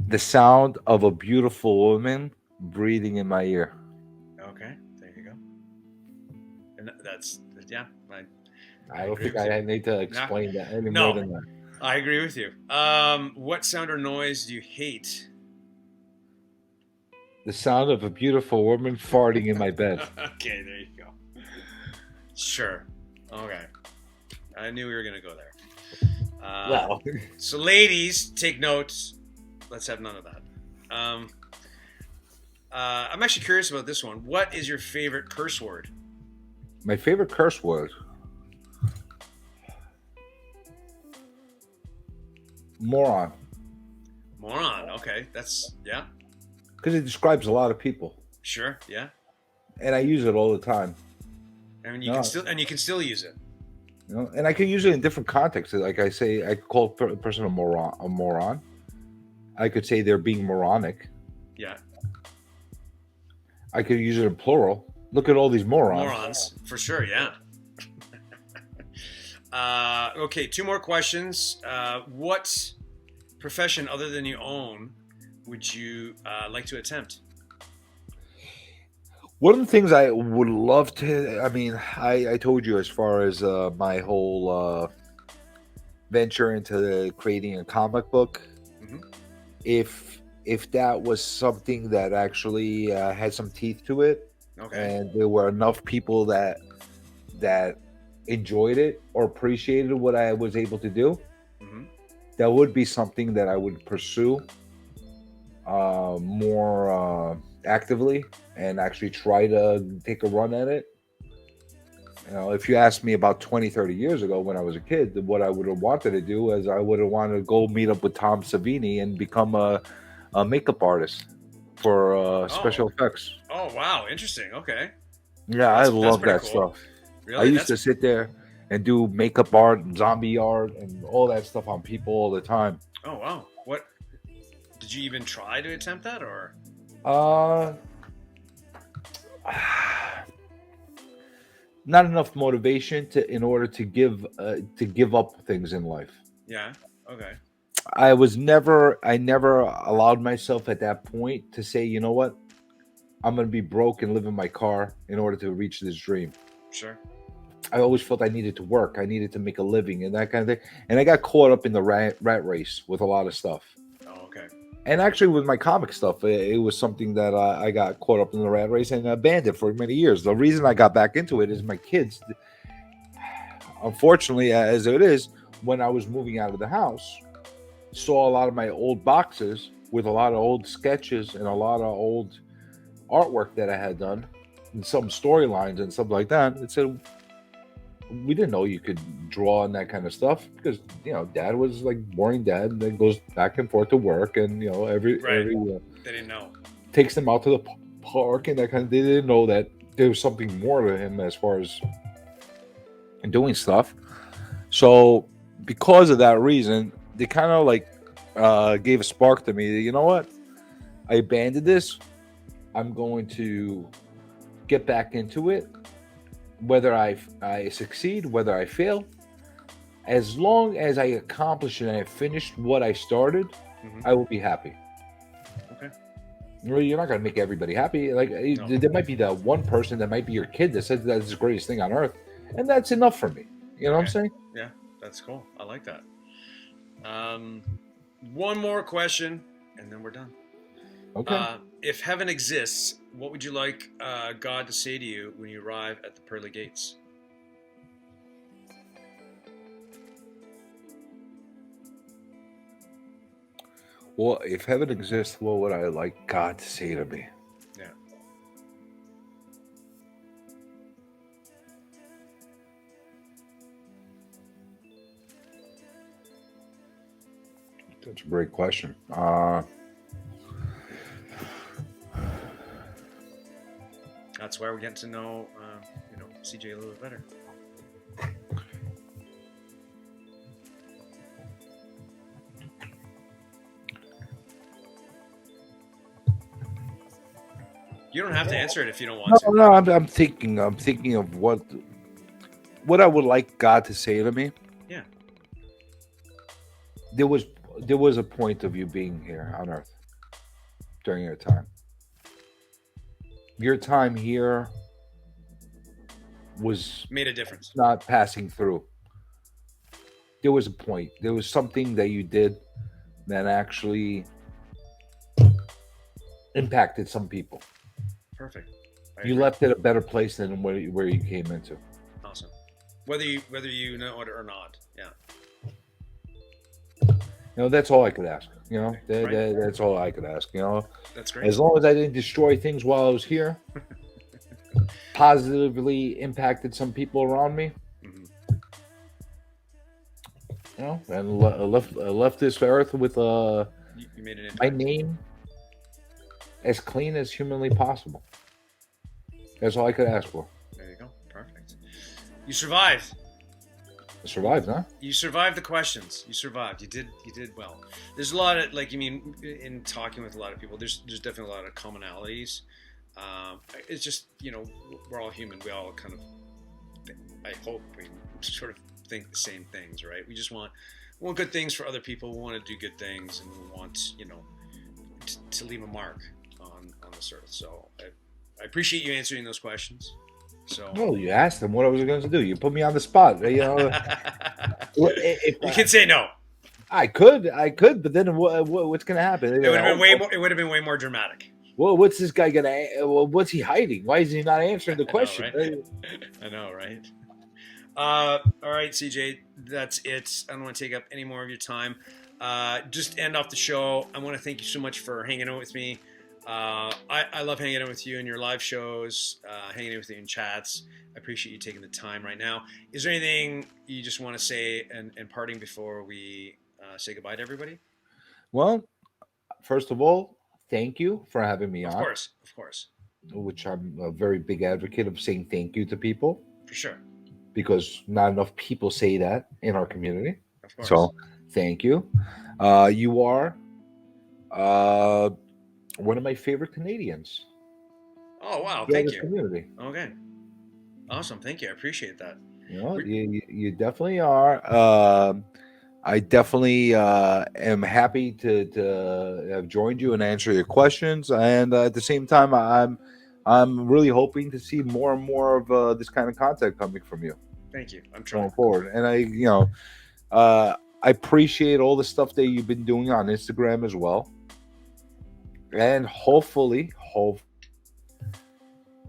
Speaker 2: The sound of a beautiful woman breathing in my ear.
Speaker 1: Okay, there you go. And that's, yeah.
Speaker 2: I don't think I need to explain that any more than that.
Speaker 1: I agree with you. What sound or noise do you hate?
Speaker 2: The sound of a beautiful woman farting in my bed.
Speaker 1: Okay, there you go. Sure. Okay. I knew we were going to go there.
Speaker 2: Well,
Speaker 1: so, ladies, take notes. Let's have none of that. I'm actually curious about this one. What is your favorite curse word?
Speaker 2: my favorite curse word. Moron.
Speaker 1: Moron. Okay, that's yeah.
Speaker 2: Because it describes a lot of people.
Speaker 1: Sure. Yeah.
Speaker 2: And I use it all the time.
Speaker 1: I mean, you can still use it.
Speaker 2: You know, and I can use it in different contexts. Like I say, I call a person a moron. I could say they're being moronic.
Speaker 1: Yeah.
Speaker 2: I could use it in plural. Look at all these morons.
Speaker 1: Morons, for sure, yeah. Okay, 2 more questions. What profession other than your own would you like to attempt?
Speaker 2: One of the things I would love to, I mean, I told you as far as my whole venture into creating a comic book,
Speaker 1: Mm-hmm.
Speaker 2: if that was something that actually had some teeth to it,
Speaker 1: okay,
Speaker 2: and there were enough people that enjoyed it or appreciated what I was able to do,
Speaker 1: mm-hmm.
Speaker 2: that would be something that I would pursue more actively and actually try to take a run at it. You know, if you asked me about 20, 30 years ago when I was a kid, what I would have wanted to do is I would have wanted to go meet up with Tom Savini and become a makeup artist for special effects.
Speaker 1: Oh, wow. Interesting. Okay.
Speaker 2: Yeah, I love that
Speaker 1: cool.
Speaker 2: stuff.
Speaker 1: Really?
Speaker 2: I used to sit there and do makeup art and zombie art and all that stuff on people all the time.
Speaker 1: Oh, wow. What? Did you even try to attempt that, or?
Speaker 2: Not enough motivation in order to give up things in life.
Speaker 1: Yeah. Okay.
Speaker 2: I never allowed myself at that point to say, you know what, I'm going to be broke and live in my car in order to reach this dream.
Speaker 1: Sure.
Speaker 2: I always felt I needed to work. I needed to make a living and that kind of thing. And I got caught up in the rat race with a lot of stuff.
Speaker 1: Oh, okay.
Speaker 2: And actually with my comic stuff, it was something that I got caught up in the rat race and abandoned for many years. The reason I got back into it is my kids, unfortunately, as it is, when I was moving out of the house, saw a lot of my old boxes with a lot of old sketches and a lot of old artwork that I had done and some storylines and stuff like that. It said, we didn't know you could draw and that kind of stuff because, you know, dad was like boring dad that goes back and forth to work and, you know, every
Speaker 1: they didn't know,
Speaker 2: takes them out to the park and that kind of, they didn't know that there was something more to him as far as doing stuff. So because of that reason, they kind of like gave a spark to me. You know what? I abandoned this. I'm going to get back into it. Whether I succeed, whether I fail, as long as I accomplish and I finished what I started, mm-hmm. I will be happy.
Speaker 1: Okay.
Speaker 2: Well, you're not going to make everybody happy. Like there might be that one person that might be your kid that says that's the greatest thing on earth, and that's enough for me. You know what I'm saying?
Speaker 1: Yeah, that's cool. I like that. One more question, and then we're done.
Speaker 2: Okay.
Speaker 1: If heaven exists, what would you like God to say to you when you arrive at the pearly gates?
Speaker 2: Well, if heaven exists, what would I like God to say to me?
Speaker 1: Yeah.
Speaker 2: That's a great question.
Speaker 1: That's why we're getting to know, CJ a little bit better. You don't have to answer it if you don't want to.
Speaker 2: No, I'm thinking of what I would like God to say to me.
Speaker 1: Yeah.
Speaker 2: There was a point of you being here on Earth during your time. Your time here was
Speaker 1: made a difference.
Speaker 2: Not passing through. There was a point. There was something that you did that actually impacted some people.
Speaker 1: Perfect.
Speaker 2: You left it a better place than where you came into.
Speaker 1: Awesome. Whether you know it or not. Yeah.
Speaker 2: That's all I could ask. That's all I could ask.
Speaker 1: That's great.
Speaker 2: As long as I didn't destroy things while I was here, positively impacted some people around me. Mm-hmm. And left this earth with you made an my name as clean as humanly possible. That's all I could ask for.
Speaker 1: There you go. Perfect. You survived.
Speaker 2: Survived, huh?
Speaker 1: You survived the questions. You survived. You did well. There's a lot of in talking with a lot of people. There's definitely a lot of commonalities. It's just we're all human. We all kind of, I hope, we sort of think the same things, right? We just want good things for other people. We want to do good things, and we want to leave a mark on this earth. So I appreciate you answering those questions. So,
Speaker 2: well, you asked them what I was going to do. You put me on the spot. You
Speaker 1: could say no.
Speaker 2: I could, but then what's going to happen?
Speaker 1: It would have been way more. It would have been way more dramatic.
Speaker 2: Well, what's this guy gonna? What's he hiding? Why is he not answering the question?
Speaker 1: I know, right? All right, CJ, that's it. I don't want to take up any more of your time. Just to end off the show, I want to thank you so much for hanging out with me. I love hanging out with you in your live shows, hanging out with you in chats. I appreciate you taking the time right now. Is there anything you just want to say and parting before we say goodbye to everybody?
Speaker 2: Well, first of all, thank you for having me on.
Speaker 1: Of course.
Speaker 2: Which I'm a very big advocate of saying thank you to people.
Speaker 1: For sure.
Speaker 2: Because not enough people say that in our community.
Speaker 1: Of course.
Speaker 2: So, thank you. You are one of my favorite Canadians.
Speaker 1: Oh, wow. Thank you.
Speaker 2: Community.
Speaker 1: Okay. Awesome. Thank you. I appreciate that.
Speaker 2: You definitely are. I definitely am happy to have joined you and answer your questions. And at the same time, I'm really hoping to see more and more of this kind of content coming from you.
Speaker 1: Thank you. I'm trying.
Speaker 2: Going forward. And I appreciate all the stuff that you've been doing on Instagram as well. And hopefully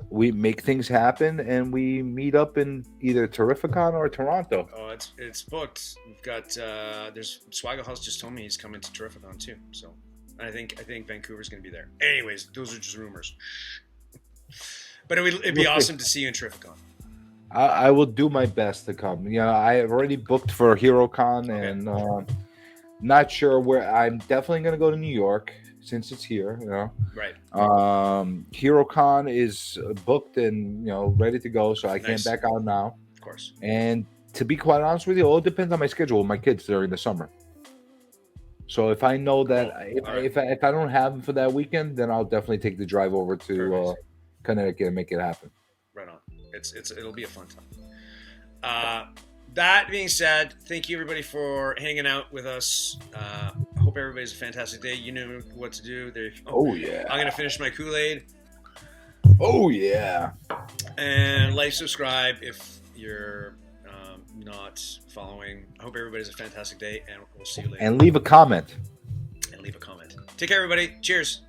Speaker 2: we make things happen and we meet up in either Terrificon or Toronto.
Speaker 1: Oh, it's booked. We've got there's Swaggle House just told me he's coming to Terrificon too. So I think Vancouver's going to be there. Anyways, those are just rumors. But it'd be awesome to see you in Terrificon.
Speaker 2: I will do my best to come. I have already booked for HeroCon, and not sure where. I'm definitely going to go to New York since it's here.
Speaker 1: Right.
Speaker 2: HeroCon is booked and ready to go, so I can't back out now.
Speaker 1: Of course.
Speaker 2: And to be quite honest with you, it all depends on my schedule with my kids during the summer. So if I know that if I don't have them for that weekend, then I'll definitely take the drive over to Connecticut and make it happen.
Speaker 1: Right on. It'll be a fun time. That being said, thank you everybody for hanging out with us. I hope everybody's a fantastic day. You know what to do.
Speaker 2: Oh yeah.
Speaker 1: I'm gonna finish my Kool-Aid.
Speaker 2: Oh yeah.
Speaker 1: And like, subscribe if you're not following. I hope everybody's a fantastic day, and we'll see you later.
Speaker 2: And leave a comment.
Speaker 1: Take care, everybody. Cheers.